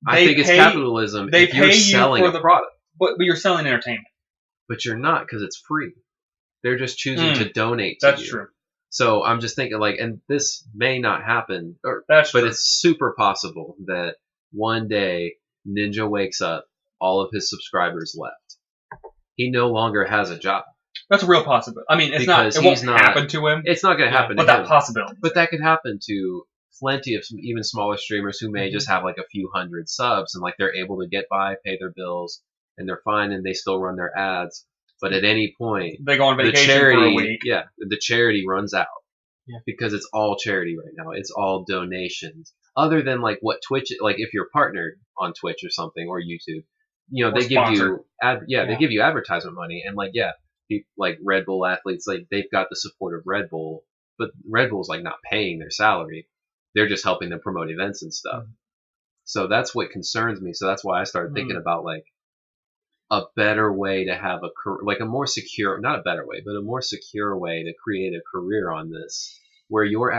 Speaker 2: I think it's capitalism if you're selling a product.
Speaker 1: But you're selling entertainment.
Speaker 2: But you're not, because it's free. They're just choosing to donate to
Speaker 1: that's
Speaker 2: you.
Speaker 1: True.
Speaker 2: So I'm just thinking, like, and this may not happen,
Speaker 1: but
Speaker 2: it's super possible that one day Ninja wakes up, all of his subscribers left. He no longer has a job.
Speaker 1: That's a real possibility. I mean, it won't happen to him.
Speaker 2: It's not going to happen to him.
Speaker 1: But that possibility.
Speaker 2: But that could happen to plenty of even smaller streamers who may just have like a few hundred subs, and like they're able to get by, pay their bills, and they're fine, and they still run their ads. But at any point,
Speaker 1: they go on vacation for a week.
Speaker 2: Yeah, the charity runs out.
Speaker 3: Yeah.
Speaker 2: Because it's all charity right now. It's all donations. Other than like what Twitch, like if you're partnered on Twitch or something or YouTube, they
Speaker 1: sponsored.
Speaker 2: give you they give you advertisement money, and like people, like Red Bull athletes, like they've got the support of Red Bull, but Red Bull's like not paying their salary. They're just helping them promote events and stuff. So that's what concerns me. So that's why I started thinking about like a better way to have a more secure, not a better way, but a more secure way to create a career on this, where your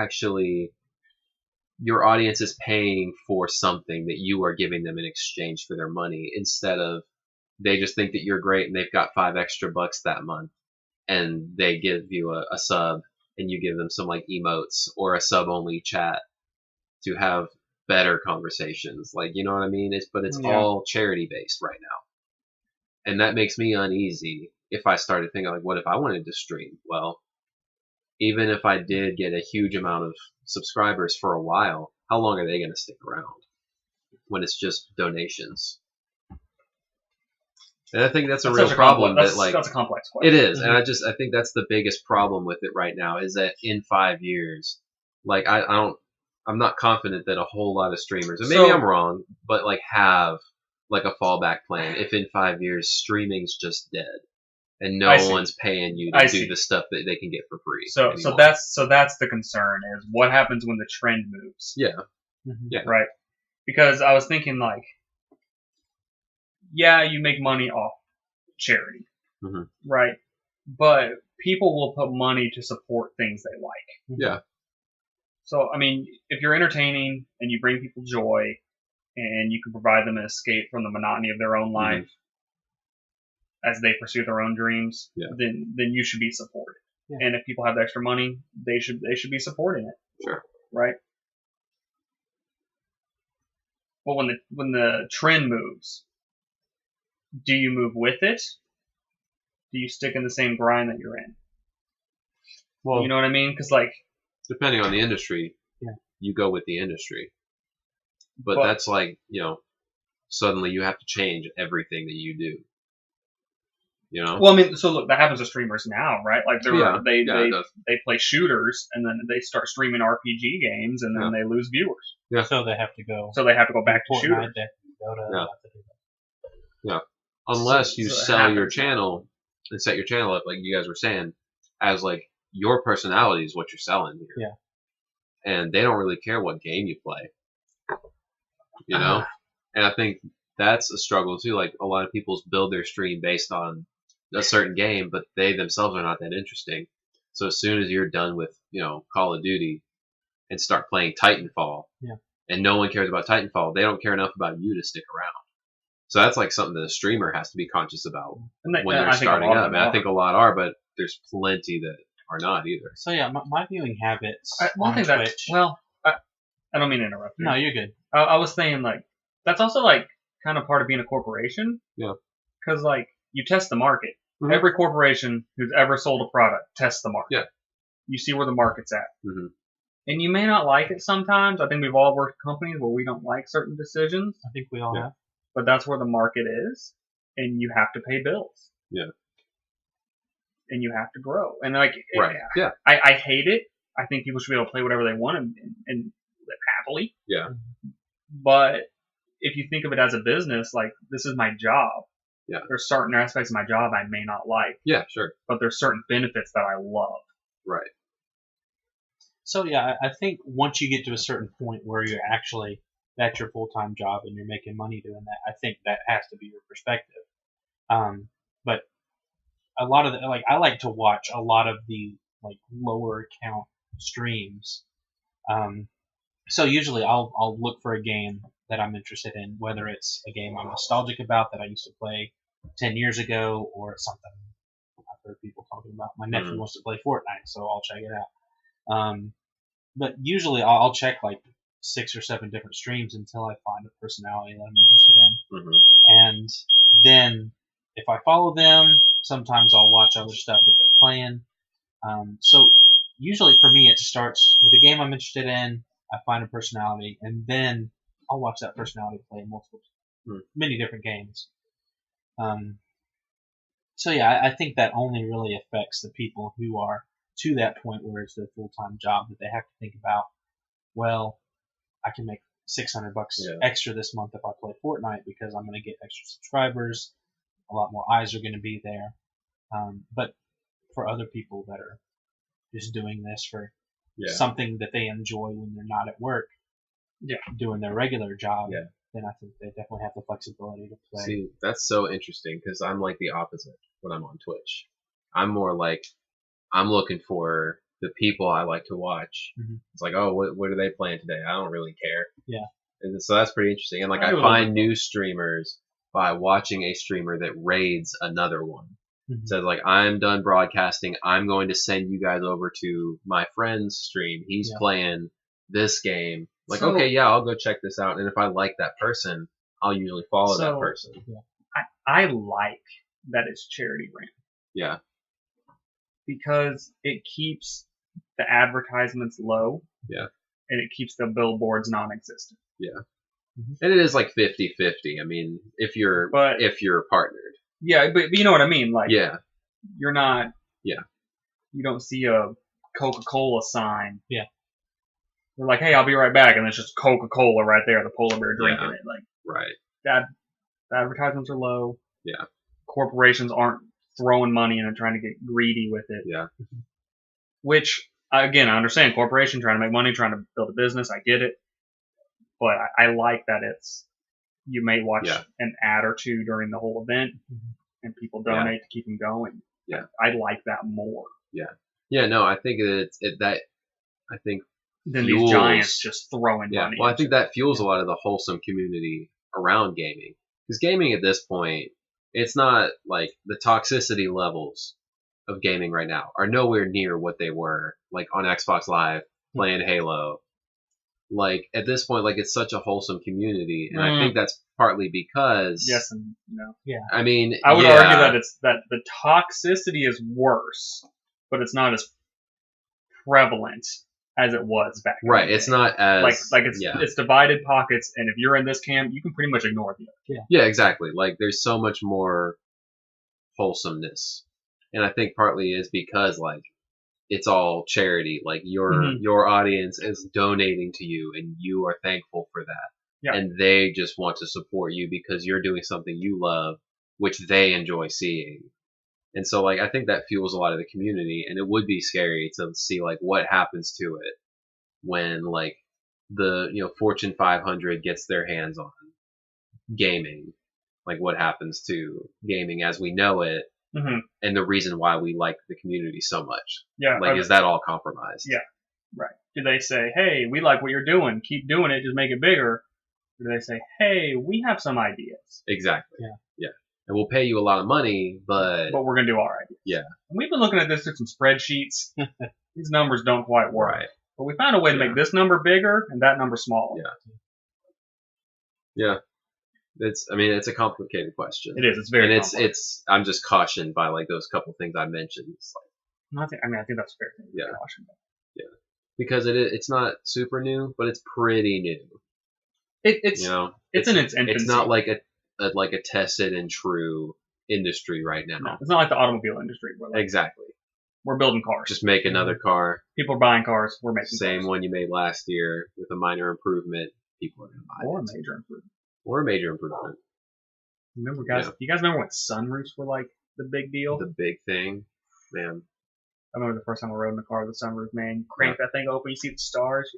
Speaker 2: audience is paying for something that you are giving them in exchange for their money, instead of they just think that you're great and they've got $5 extra that month and they give you a sub and you give them some like emotes or a sub only chat to have better conversations. Like, you know what I mean? It's all charity based right now. And that makes me uneasy if I started thinking, like, what if I wanted to stream? Well, even if I did get a huge amount of subscribers for a while, how long are they going to stick around when it's just donations? And I think that's a real problem. That's
Speaker 1: a complex question.
Speaker 2: It is. And I think that's the biggest problem with it right now, is that in 5 years, like, I'm not confident that a whole lot of streamers, and maybe I'm wrong, but like have like a fallback plan if in 5 years streaming's just dead and no one's paying you to do the stuff that they can get for free.
Speaker 1: So that's the concern, is what happens when the trend moves.
Speaker 2: Yeah.
Speaker 1: Yeah. Right. Because I was thinking, like, you make money off charity, right? But people will put money to support things they like.
Speaker 2: Yeah.
Speaker 1: So, I mean, if you're entertaining and you bring people joy, and you can provide them an escape from the monotony of their own life as they pursue their own dreams, then you should be supported. Yeah. And if people have extra money, they should be supporting it.
Speaker 2: Sure.
Speaker 1: Right? But when the trend moves, do you move with it? Do you stick in the same grind that you're in? Well, you know what I mean? Because, like,
Speaker 2: depending on the industry, you go with the industry. But that's like, suddenly you have to change everything that you do.
Speaker 1: Well, I mean, so look, that happens to streamers now, right? Like they play shooters and then they start streaming RPG games and then they lose viewers.
Speaker 3: Yeah. So they have to go.
Speaker 1: So they have to go back to shooters.
Speaker 2: Yeah. Unless you sell your channel and set your channel up, like you guys were saying, as like your personality is what you're selling here.
Speaker 3: Yeah.
Speaker 2: And they don't really care what game you play. And I think that's a struggle too. Like, a lot of people build their stream based on a certain game, but they themselves are not that interesting. So as soon as you're done with, Call of Duty and start playing Titanfall, and no one cares about Titanfall, they don't care enough about you to stick around. So that's like something that a streamer has to be conscious about when they're starting up. And I think a lot are, but there's plenty that are not either.
Speaker 3: So my viewing habits on Twitch.
Speaker 1: I don't mean to interrupt you.
Speaker 3: No, you're good.
Speaker 1: I was saying, like, that's also, like, kind of part of being a corporation.
Speaker 2: Yeah.
Speaker 1: Because, like, you test the market. Mm-hmm. Every corporation who's ever sold a product tests the market.
Speaker 2: Yeah.
Speaker 1: You see where the market's at.
Speaker 2: Mm-hmm.
Speaker 1: And you may not like it sometimes. I think we've all worked at companies where we don't like certain decisions.
Speaker 3: I think we all have.
Speaker 1: But that's where the market is. And you have to pay bills.
Speaker 2: Yeah.
Speaker 1: And you have to grow. And, like,
Speaker 2: I
Speaker 1: hate it. I think people should be able to play whatever they want and live happily.
Speaker 2: Yeah.
Speaker 1: But if you think of it as a business, like, this is my job.
Speaker 2: Yeah.
Speaker 1: There's certain aspects of my job I may not like.
Speaker 2: Yeah, sure.
Speaker 1: But there's certain benefits that I love.
Speaker 2: Right.
Speaker 3: So, I think once you get to a certain point where you're actually, that's your full-time job and you're making money doing that, I think that has to be your perspective. But a lot of I like to watch a lot of the like lower count streams. So usually I'll look for a game that I'm interested in, whether it's a game I'm nostalgic about that I used to play 10 years ago, or it's something I've heard people talking about. My nephew wants to play Fortnite, so I'll check it out. But usually I'll check like 6 or 7 different streams until I find a personality that I'm interested in. And then if I follow them, sometimes I'll watch other stuff that they're playing. So usually for me, it starts with a game I'm interested in. I find a personality, and then I'll watch that personality play many different games. So yeah, I think that only really affects the people who are to that point where it's their full-time job, that they have to think about, well, I can make $600 extra this month if I play Fortnite because I'm going to get extra subscribers. A lot more eyes are going to be there. But for other people that are just doing this for something that they enjoy when they're not at work, doing their regular job, then I think they definitely have the flexibility to play.
Speaker 2: See, that's so interesting because I'm like the opposite when I'm on Twitch. I'm more like, I'm looking for the people I like to watch. It's like, oh, what are they playing today? I don't really care.
Speaker 3: Yeah.
Speaker 2: And so that's pretty interesting. And like, I find new streamers by watching a streamer that raids another one. Says like, I'm done broadcasting. I'm going to send you guys over to my friend's stream. He's playing this game. Like, okay, yeah, I'll go check this out. And if I like that person, I'll usually follow that person.
Speaker 1: I like that it's charity ran.
Speaker 2: Yeah.
Speaker 1: Because it keeps the advertisements low.
Speaker 2: Yeah.
Speaker 1: And it keeps the billboards non-existent.
Speaker 2: Yeah. And it is like 50-50. I mean, if you're partnered.
Speaker 1: Yeah, but you know what I mean. Like, you're not.
Speaker 2: Yeah.
Speaker 1: You don't see a Coca-Cola sign.
Speaker 3: Yeah.
Speaker 1: They're like, hey, I'll be right back, and it's just Coca-Cola right there, the polar bear drinking it. Like,
Speaker 2: right.
Speaker 1: That the advertisements are low.
Speaker 2: Yeah.
Speaker 1: Corporations aren't throwing money in and trying to get greedy with it.
Speaker 2: Yeah.
Speaker 1: Which, again, I understand. Corporation trying to make money, trying to build a business. I get it. But I like that you may watch an ad or two during the whole event, and people donate to keep them going.
Speaker 2: Yeah.
Speaker 1: I like that more.
Speaker 2: Yeah. Yeah, no, I think
Speaker 1: than these giants just throwing money.
Speaker 2: Well, I think that fuels a lot of the wholesome community around gaming. Because gaming at this point, it's not like the toxicity levels of gaming right now are nowhere near what they were like on Xbox Live playing Halo. Like at this point, like it's such a wholesome community, and I think that's partly because
Speaker 1: yes and no. Yeah.
Speaker 2: I mean,
Speaker 1: I would argue that the toxicity is worse, but it's not as prevalent as it was back then.
Speaker 2: Right. It's not as
Speaker 1: it's divided pockets, and if you're in this camp, you can pretty much ignore the other.
Speaker 2: Yeah, exactly. Like there's so much more wholesomeness, and I think partly is because like it's all charity. Like your audience is donating to you, and you are thankful for that. Yeah. And they just want to support you because you're doing something you love, which they enjoy seeing. And so, like, I think that fuels a lot of the community, and it would be scary to see, like, what happens to it when, like, the, Fortune 500 gets their hands on gaming. Like, what happens to gaming as we know it, and the reason why we like the community so much.
Speaker 1: Yeah.
Speaker 2: Like, is that all compromised?
Speaker 1: Yeah. Right. Do they say, hey, we like what you're doing, keep doing it, just make it bigger? Or do they say, hey, we have some ideas?
Speaker 2: Exactly. Yeah. And we'll pay you a lot of money, but
Speaker 1: we're going to do our ideas.
Speaker 2: Yeah.
Speaker 1: And we've been looking at this through some spreadsheets. These numbers don't quite work.
Speaker 2: Right.
Speaker 1: But we found a way to make this number bigger and that number smaller.
Speaker 2: Yeah. It's a complicated question.
Speaker 1: It is. It's very complicated.
Speaker 2: I'm just cautioned by like those couple things I mentioned. It's like,
Speaker 1: I think that's a fair thing to be cautioned by.
Speaker 2: Yeah. Because it's not super new, but it's pretty new.
Speaker 1: It's in its infancy.
Speaker 2: It's not like a tested and true industry right now.
Speaker 1: No, it's not like the automobile industry.
Speaker 2: Exactly.
Speaker 1: We're building cars.
Speaker 2: Just make another car.
Speaker 1: People are buying cars. We're making
Speaker 2: same cars. One you made last year with a minor improvement. People are going to buy
Speaker 1: or
Speaker 2: it.
Speaker 1: Or a major improvement. Remember, guys? You guys remember when sunroofs were like the big deal?
Speaker 2: The big thing, man.
Speaker 1: I remember the first time I rode in the car with the sunroof, man. Crank that thing open, you see the stars.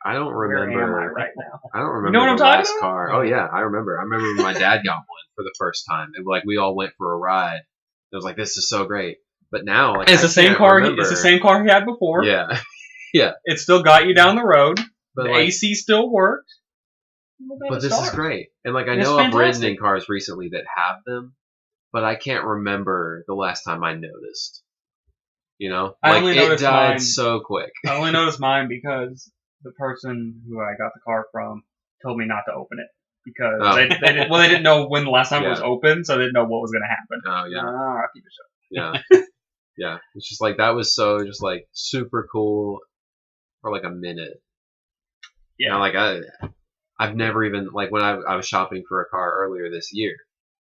Speaker 2: I don't remember.
Speaker 1: Where am I right now?
Speaker 2: I don't remember.
Speaker 1: You know what I'm talking about?
Speaker 2: Car. Oh yeah, I remember. I remember when my dad got one for the first time, and like we all went for a ride. It was like, this is so great. But now, like,
Speaker 1: It's
Speaker 2: I
Speaker 1: the same
Speaker 2: can't
Speaker 1: car.
Speaker 2: remember.
Speaker 1: It's the same car he had before.
Speaker 2: Yeah, yeah.
Speaker 1: It still got you down the road.
Speaker 2: But
Speaker 1: The
Speaker 2: like,
Speaker 1: AC still worked.
Speaker 2: but this is great. And like, I
Speaker 1: It's
Speaker 2: know I've ridden
Speaker 1: fantastic.
Speaker 2: in cars recently that have them, but I can't remember the last time I noticed. You know,
Speaker 1: I
Speaker 2: like
Speaker 1: only
Speaker 2: it
Speaker 1: noticed
Speaker 2: died
Speaker 1: mine.
Speaker 2: so quick.
Speaker 1: I only noticed mine because the person who I got the car from told me not to open it because
Speaker 2: Oh.
Speaker 1: they didn't know when the last time it was
Speaker 2: Yeah.
Speaker 1: open, so they didn't know what was going to happen.
Speaker 2: Oh yeah,
Speaker 1: I'll keep it shut.
Speaker 2: yeah, yeah. It's just like that was so just like super cool for like a minute.
Speaker 1: Yeah.
Speaker 2: You know, like I've never even like when I was shopping for a car earlier this year.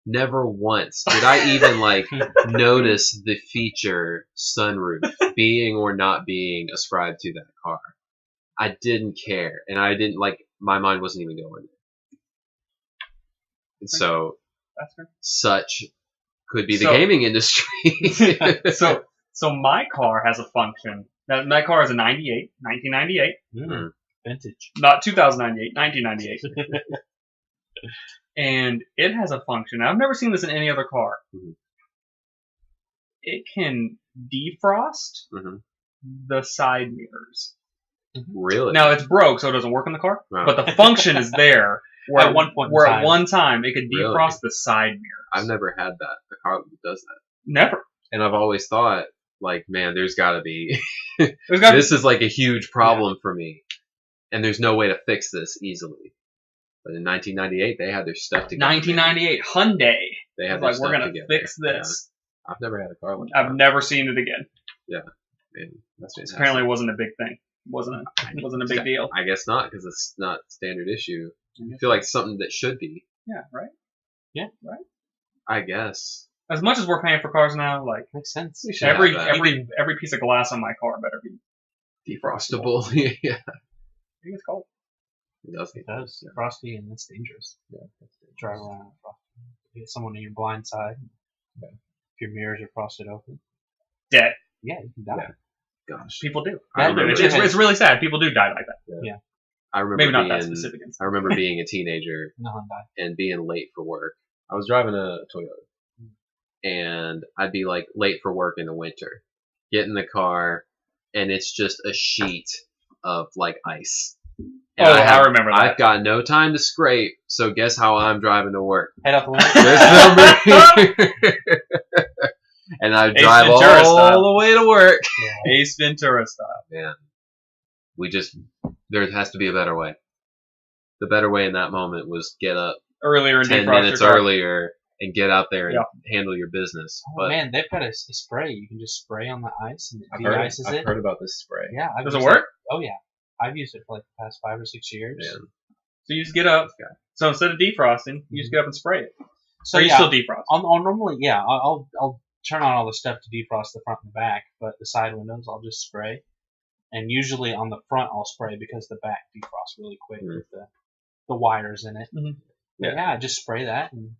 Speaker 2: Never once did I even like notice the feature sunroof being or not being ascribed to that car. I didn't care, and I didn't like my mind wasn't even going there. And so,
Speaker 1: That's fair.
Speaker 2: such could be the
Speaker 1: So-
Speaker 2: gaming industry.
Speaker 1: So my car has a function. Now, my car is a 1998,
Speaker 3: Vintage.
Speaker 1: not 2098, 1998. And it has a function. I've never seen this in any other car.
Speaker 2: Mhm.
Speaker 1: It can defrost
Speaker 2: Mhm.
Speaker 1: the side mirrors.
Speaker 2: Really?
Speaker 1: Now it's broke, so it doesn't work in the car.
Speaker 2: Wow.
Speaker 1: But the function is there. Where
Speaker 3: At one point in
Speaker 1: where
Speaker 3: time.
Speaker 1: at one time it could
Speaker 2: Really?
Speaker 1: defrost the side mirrors.
Speaker 2: I've never had that. A car that does that,
Speaker 1: Never.
Speaker 2: and I've always thought, like, man, there's got to be.
Speaker 1: There's got
Speaker 2: This is like a huge problem for me, and there's no way to fix this easily. But in 1998, they had their stuff together.
Speaker 1: 1998 Hyundai.
Speaker 2: They had
Speaker 1: It's
Speaker 2: their
Speaker 1: like
Speaker 2: stuff
Speaker 1: we're gonna
Speaker 2: together.
Speaker 1: fix this.
Speaker 2: Yeah. I've never had a car like that.
Speaker 1: I've never seen it again.
Speaker 2: Man, that's fantastic.
Speaker 1: Apparently, it wasn't a big thing. Wasn't a big deal.
Speaker 2: I guess not, because it's not standard issue. I feel like something that should be.
Speaker 1: Yeah, right.
Speaker 2: I guess.
Speaker 1: As much as we're paying for cars now, like
Speaker 3: Makes sense.
Speaker 2: We should
Speaker 1: every
Speaker 2: have that.
Speaker 1: every piece of glass on my car better be defrostable.
Speaker 2: Defrostable. Yeah.
Speaker 1: I think it's cold.
Speaker 2: It does.
Speaker 3: It does.
Speaker 2: Yeah.
Speaker 3: Frosty, and it's dangerous.
Speaker 2: Yeah.
Speaker 3: Drive around with frosty. You get someone on your blind side.
Speaker 2: Yeah.
Speaker 3: If your mirrors are frosted open.
Speaker 1: Dead.
Speaker 3: Yeah, you can die.
Speaker 2: Yeah. Gosh.
Speaker 1: People do.
Speaker 2: I remember,
Speaker 1: It's really sad. People do die like that.
Speaker 2: I remember
Speaker 1: Maybe not
Speaker 2: being,
Speaker 1: that specific.
Speaker 2: I remember being a teenager
Speaker 3: In a Hyundai.
Speaker 2: and being late for work. I was driving a Toyota, and I'd be like late for work in the winter. Get in the car, and it's just a sheet of like ice. And
Speaker 1: I remember that.
Speaker 2: I've got no time to scrape, so guess how I'm driving to work?
Speaker 3: Head out the window.
Speaker 2: There's no mirror. And I drive
Speaker 1: Ventura
Speaker 2: all
Speaker 1: style.
Speaker 2: the way to work.
Speaker 1: Ace Ventura style.
Speaker 2: Man, there has to be a better way. The better way in that moment was get up
Speaker 1: Earlier in
Speaker 2: 10
Speaker 1: defrost
Speaker 2: minutes
Speaker 1: your car.
Speaker 2: earlier and get out there and handle your business.
Speaker 3: Oh,
Speaker 2: But
Speaker 3: man, they've got a spray. You can just spray on the ice and it
Speaker 2: I've
Speaker 3: de-ices
Speaker 2: heard,
Speaker 3: it.
Speaker 2: I've heard about this spray.
Speaker 3: Yeah.
Speaker 1: Does it work?
Speaker 3: Oh, yeah. I've used it for like the past 5 or 6 years.
Speaker 2: Man.
Speaker 1: So you just get up.
Speaker 2: Okay.
Speaker 1: So instead of defrosting, you just get up and spray it.
Speaker 3: So
Speaker 1: Or you
Speaker 3: yeah,
Speaker 1: still defrost.
Speaker 3: I'll normally, I'll turn on all the stuff to defrost the front and the back, but the side windows I'll just spray. And usually on the front I'll spray because the back defrosts really quick with the wires in it.
Speaker 1: Mhm.
Speaker 3: But yeah, just spray that and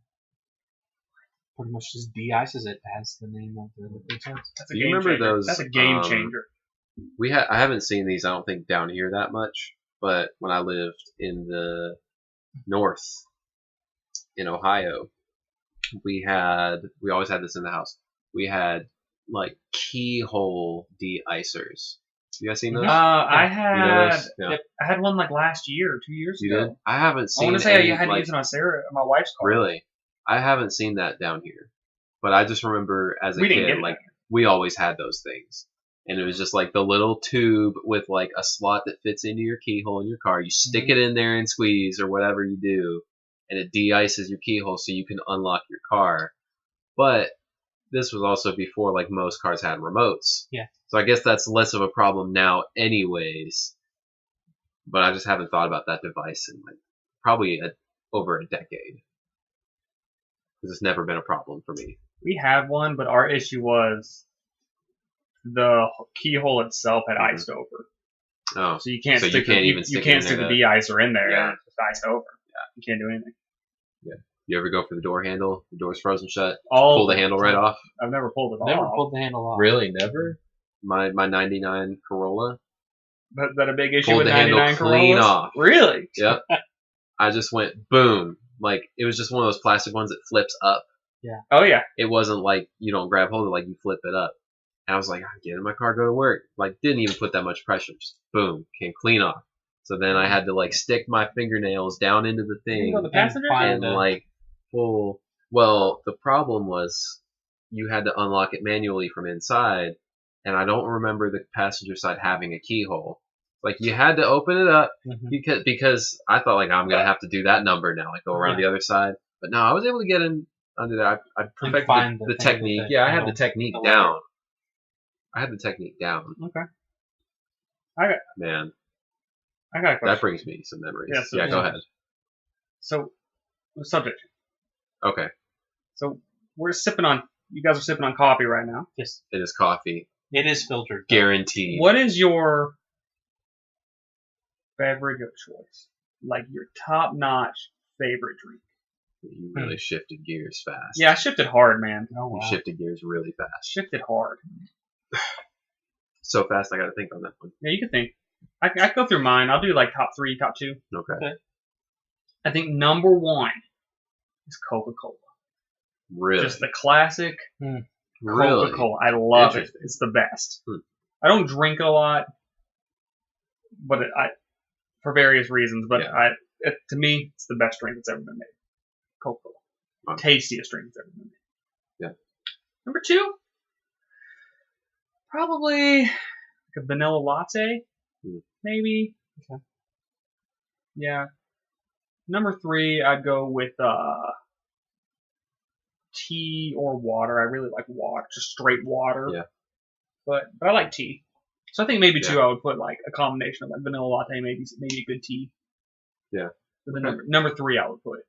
Speaker 3: pretty much just de-ices it as the name of the liquid says.
Speaker 1: That's a
Speaker 2: Do you
Speaker 1: game
Speaker 2: remember
Speaker 1: changer.
Speaker 2: those,
Speaker 1: That's a game changer.
Speaker 2: I haven't seen these, I don't think, down here that much. But when I lived in the north in Ohio, we always had this in the house. We had like keyhole de-icers. You guys seen those?
Speaker 1: I
Speaker 2: You know those? Yeah.
Speaker 1: I had one like last year, 2 years
Speaker 2: You
Speaker 1: ago.
Speaker 2: did? I haven't
Speaker 1: I
Speaker 2: seen
Speaker 1: want to say
Speaker 2: any,
Speaker 1: I had to
Speaker 2: like,
Speaker 1: use it on my wife's car.
Speaker 2: really? I haven't seen that down here. But I just remember as a
Speaker 1: We didn't
Speaker 2: kid,
Speaker 1: get it
Speaker 2: like,
Speaker 1: down
Speaker 2: we always had those things. And it was just like the little tube with like a slot that fits into your keyhole in your car. You stick it in there and squeeze or whatever you do, and it de-ices your keyhole so you can unlock your car. But this was also before like most cars had remotes.
Speaker 3: Yeah.
Speaker 2: So I guess that's less of a problem now anyways. But I just haven't thought about that device in like probably over a decade. Because it's never been a problem for me.
Speaker 1: We had one, but our issue was the keyhole itself had iced over.
Speaker 2: Oh.
Speaker 1: So you can't
Speaker 2: So you
Speaker 1: stick
Speaker 2: can't
Speaker 1: the,
Speaker 2: even
Speaker 1: you
Speaker 2: stick it
Speaker 1: can't
Speaker 2: in
Speaker 1: stick
Speaker 2: there
Speaker 1: the de-icer in there.
Speaker 2: Yeah.
Speaker 1: It's just iced over.
Speaker 2: Yeah.
Speaker 1: You can't do anything.
Speaker 2: You ever go for the door handle? The door's frozen shut.
Speaker 1: All
Speaker 2: Pull the handle right off.
Speaker 1: I've never pulled it
Speaker 3: Never
Speaker 1: off.
Speaker 3: pulled the handle off.
Speaker 2: Really, never. My 99 Corolla.
Speaker 1: But that a big issue
Speaker 2: Pulled
Speaker 1: with
Speaker 2: the handle
Speaker 1: 99
Speaker 2: clean
Speaker 1: Corollas?
Speaker 2: off.
Speaker 1: Really?
Speaker 2: Yep. I just went boom. Like it was just one of those plastic ones that flips up.
Speaker 1: Oh yeah.
Speaker 2: It wasn't like you don't grab hold of it, like you flip it up. And I was like, get in my car, go to work. Like, didn't even put that much pressure. Just boom, came clean off. So then I had to like stick my fingernails down into the thing
Speaker 1: You go the passenger
Speaker 2: and like pull. Well, the problem was you had to unlock it manually from inside, and I don't remember the passenger side having a keyhole. Like you had to open it up because I thought like I'm gonna have to do that number now, like go around the other side. But no, I was able to get in under that. I perfected the technique. Yeah, I had the technique down. I had the technique down.
Speaker 1: Okay.
Speaker 2: Man,
Speaker 1: I got a question.
Speaker 2: That brings me some memories. Yeah, go ahead.
Speaker 1: So, subject.
Speaker 2: Okay.
Speaker 1: So we're sipping on. You guys are sipping on coffee right now.
Speaker 3: Yes.
Speaker 2: It is coffee.
Speaker 3: It is filtered.
Speaker 2: Guaranteed.
Speaker 1: What is your beverage of choice? Like your top-notch favorite drink?
Speaker 2: You really shifted gears fast.
Speaker 1: Yeah, I shifted hard, man.
Speaker 3: Oh, wow.
Speaker 2: You shifted gears really fast.
Speaker 1: Shifted hard.
Speaker 2: So fast, I got to think on that one.
Speaker 1: Yeah, you can think. I can go through mine. I'll do like top 3, top 2.
Speaker 2: Okay.
Speaker 1: I think number 1 is Coca-Cola.
Speaker 2: Really?
Speaker 1: Just the classic
Speaker 2: Really?
Speaker 1: Coca-Cola. I love it. It's the best. I don't drink a lot, but for various reasons. But to me, it's the best drink that's ever been made. Coca-Cola.
Speaker 2: Wow.
Speaker 1: Tastiest drink that's ever been made.
Speaker 2: Yeah.
Speaker 1: Number 2, probably like a vanilla latte, maybe.
Speaker 3: Okay.
Speaker 1: Yeah. Number 3, I'd go with tea or water. I really like water, just straight water.
Speaker 2: Yeah.
Speaker 1: But I like tea. So I think maybe 2, I would put like a combination of like vanilla latte, maybe a good tea.
Speaker 2: Yeah.
Speaker 1: But then number 3, I would put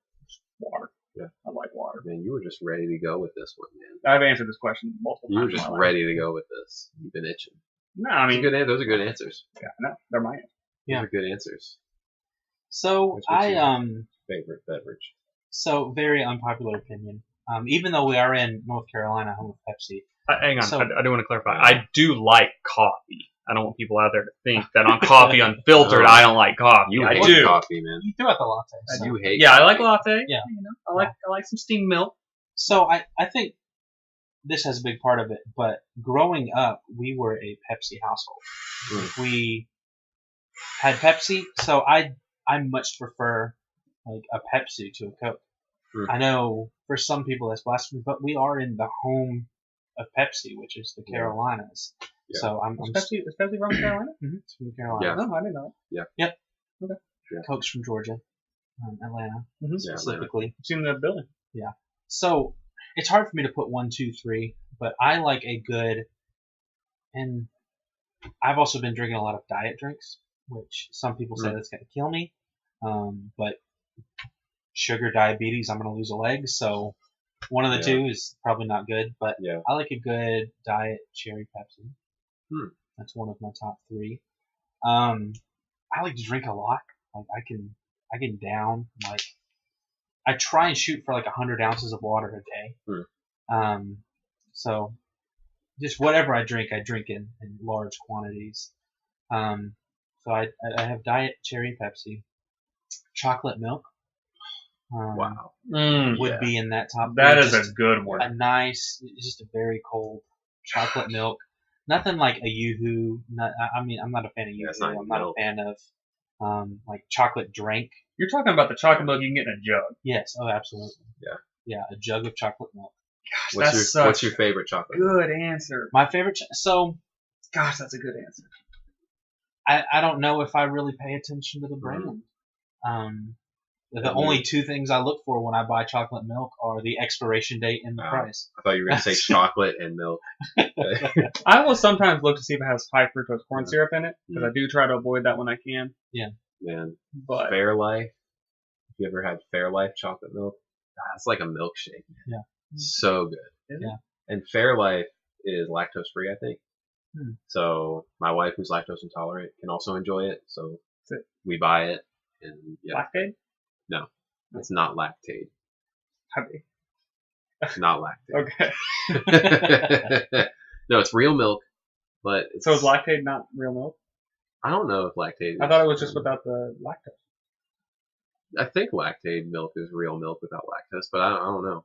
Speaker 1: water.
Speaker 2: Yeah.
Speaker 1: I like water.
Speaker 2: Man, you were just ready to go with this one, man.
Speaker 1: I've answered this question multiple times.
Speaker 2: You were just ready to go with this. You've been itching.
Speaker 1: No, I mean,
Speaker 2: those are good answers.
Speaker 1: Yeah, no, they're mine.
Speaker 2: Those are good answers.
Speaker 3: So
Speaker 2: Favorite beverage.
Speaker 3: So very unpopular opinion. Even though we are in North Carolina, home of Pepsi.
Speaker 1: Hang on, I do want to clarify. I do like coffee. I don't want people out there to think that on Coffee Unfiltered I don't like coffee.
Speaker 2: You
Speaker 1: I
Speaker 2: hate
Speaker 1: do.
Speaker 2: coffee, man.
Speaker 3: You threw out the latte. So.
Speaker 2: You hate.
Speaker 1: Yeah,
Speaker 2: coffee.
Speaker 1: I like latte.
Speaker 3: Yeah,
Speaker 1: I like some steamed milk.
Speaker 3: So I think this has a big part of it. But growing up, we were a Pepsi household. We had Pepsi, so I much prefer like a Pepsi to a Coke. I know for some people that's blasphemy, but we are in the home of Pepsi, which is the Carolinas. Yeah. So
Speaker 1: is Pepsi from Carolina?
Speaker 3: It's from Carolina.
Speaker 2: Yeah.
Speaker 1: No, I didn't know.
Speaker 2: Yeah.
Speaker 3: Yep.
Speaker 1: Okay.
Speaker 3: Yeah. Coke's from Georgia, Atlanta specifically.
Speaker 1: I've seen the building.
Speaker 3: Yeah. So it's hard for me to put 1, 2, 3, but I like a good, and I've also been drinking a lot of diet drinks, which some people say that's going to kill me. But sugar diabetes, I'm going to lose a leg. So one of the two is probably not good, but I like a good diet cherry Pepsi. That's one of my top 3. I like to drink a lot. Like I can down like I try and shoot for like 100 ounces of water a day. So just whatever I drink in large quantities. So I have diet cherry Pepsi, chocolate milk.
Speaker 2: Wow.
Speaker 3: Would be in that top.
Speaker 1: That is a good one.
Speaker 3: A nice, just a very cold chocolate milk. Nothing like a Yoo-hoo. I mean, I'm not a fan of Yoo-hoo. I'm not a fan of like chocolate drink.
Speaker 1: You're talking about the chocolate milk you can get in a jug.
Speaker 3: Yes. Oh, absolutely.
Speaker 2: Yeah.
Speaker 3: Yeah, a jug of chocolate milk.
Speaker 1: Gosh,
Speaker 2: what's your favorite chocolate?
Speaker 1: Good answer.
Speaker 3: My favorite.
Speaker 1: Gosh, that's a good answer.
Speaker 3: I don't know if I really pay attention to the brand. The only 2 things I look for when I buy chocolate milk are the expiration date and the price.
Speaker 2: I thought you were going to say chocolate and milk.
Speaker 1: I will sometimes look to see if it has high fructose corn syrup in it, because I do try to avoid that when I can.
Speaker 3: Yeah.
Speaker 2: Man,
Speaker 1: but
Speaker 2: Fairlife. If you ever had Fairlife chocolate milk, that's like a milkshake.
Speaker 3: Yeah.
Speaker 2: So good.
Speaker 3: Yeah.
Speaker 2: And Fairlife is lactose free, I think. So my wife, who's lactose intolerant, can also enjoy it. So we buy it. And
Speaker 1: Lactate?
Speaker 2: No, it's not lactate.
Speaker 1: Heavy.
Speaker 2: Not lactate.
Speaker 1: Okay.
Speaker 2: No, it's real milk, but
Speaker 1: so is lactate not real milk?
Speaker 2: I don't know if lactate.
Speaker 1: I thought it was just without the lactose.
Speaker 2: I think lactate milk is real milk without lactose, but I don't know.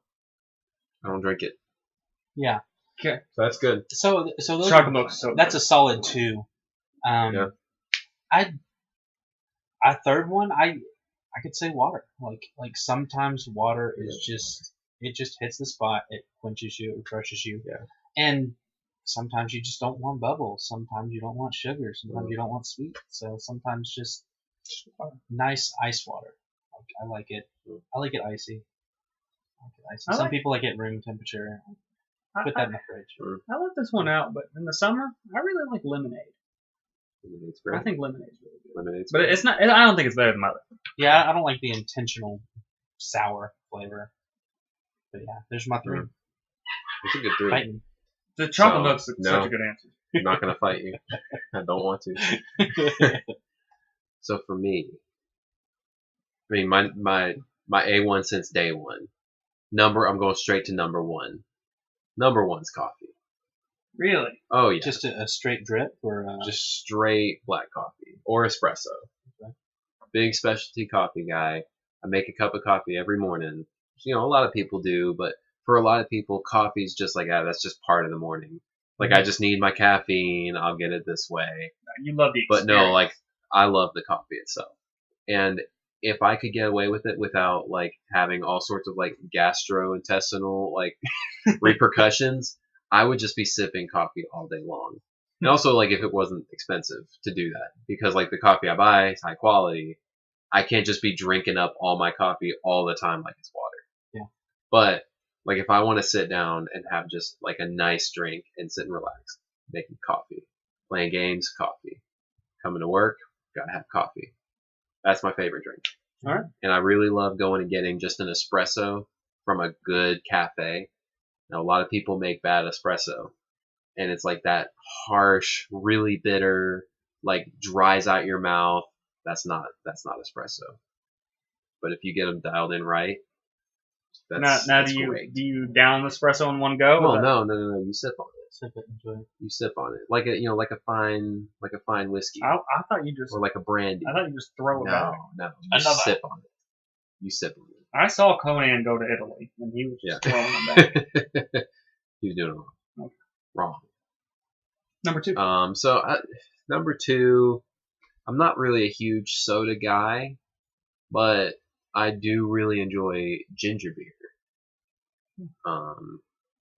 Speaker 2: I don't drink it.
Speaker 3: Yeah.
Speaker 1: Okay.
Speaker 2: So that's good.
Speaker 3: So those
Speaker 1: Chocolate milk's so
Speaker 3: that's
Speaker 1: good.
Speaker 3: a solid 2.
Speaker 2: Yeah.
Speaker 3: I third one, I could say water. Like sometimes water is just hits the spot. It quenches you, it refreshes you.
Speaker 2: Yeah.
Speaker 3: And sometimes you just don't want bubbles. Sometimes you don't want sugar. Sometimes you don't want sweet. So sometimes just nice ice water. I like it. I like it icy. Some people like it room temperature. Put that in the fridge.
Speaker 1: I let this one out, but in the summer, I really like lemonade.
Speaker 2: Lemonade's great.
Speaker 1: I think lemonade's really good.
Speaker 2: Lemonade's
Speaker 1: But
Speaker 2: great.
Speaker 1: it's not. I don't think it's better than mother.
Speaker 3: Yeah, I don't like the intentional sour flavor. But yeah, there's my 3.
Speaker 2: It's a good 3.
Speaker 3: Fighting.
Speaker 1: The chocolate
Speaker 2: So,
Speaker 1: milk's such a good answer.
Speaker 2: I'm not gonna fight you. I don't want to. So for me, I mean, my A1 since day one. I'm going straight to number 1. Number 1's coffee.
Speaker 1: Really?
Speaker 2: Oh yeah.
Speaker 3: Just a straight drip or
Speaker 2: Just straight black coffee or espresso.
Speaker 3: Okay.
Speaker 2: Big specialty coffee guy. I make a cup of coffee every morning. You know, a lot of people do, but for a lot of people, coffee's just like that's just part of the morning. Like I just need my caffeine. I'll get it this way.
Speaker 1: You love the
Speaker 2: But
Speaker 1: experience.
Speaker 2: no, like I love the coffee itself. And if I could get away with it without like having all sorts of like gastrointestinal like repercussions, I would just be sipping coffee all day long. And also like if it wasn't expensive to do that, because like the coffee I buy is high quality. I can't just be drinking up all my coffee all the time like it's water.
Speaker 3: Yeah.
Speaker 2: But like if I want to sit down and have just like a nice drink and sit and relax, making coffee, playing games, coffee, coming to work, gotta have coffee. That's my favorite drink.
Speaker 1: All right.
Speaker 2: And I really love going and getting just an espresso from a good cafe. Now, a lot of people make bad espresso, and it's like that harsh, really bitter, like dries out your mouth. That's not espresso. But if you get them dialed in right, that's great.
Speaker 1: Do you down the espresso in one go?
Speaker 2: Well, no. You sip on it.
Speaker 3: sip it, enjoy it.
Speaker 2: You sip on it like like a fine whiskey.
Speaker 1: I thought you just
Speaker 2: or like a brandy.
Speaker 1: I thought you just throw it back.
Speaker 2: No. You
Speaker 3: Another.
Speaker 2: sip on it. You sip on it.
Speaker 1: I saw Conan go to Italy, and he was just throwing them back.
Speaker 2: He was doing it wrong.
Speaker 1: Okay.
Speaker 2: Wrong.
Speaker 1: Number 2.
Speaker 2: Number 2, I'm not really a huge soda guy, but I do really enjoy ginger beer.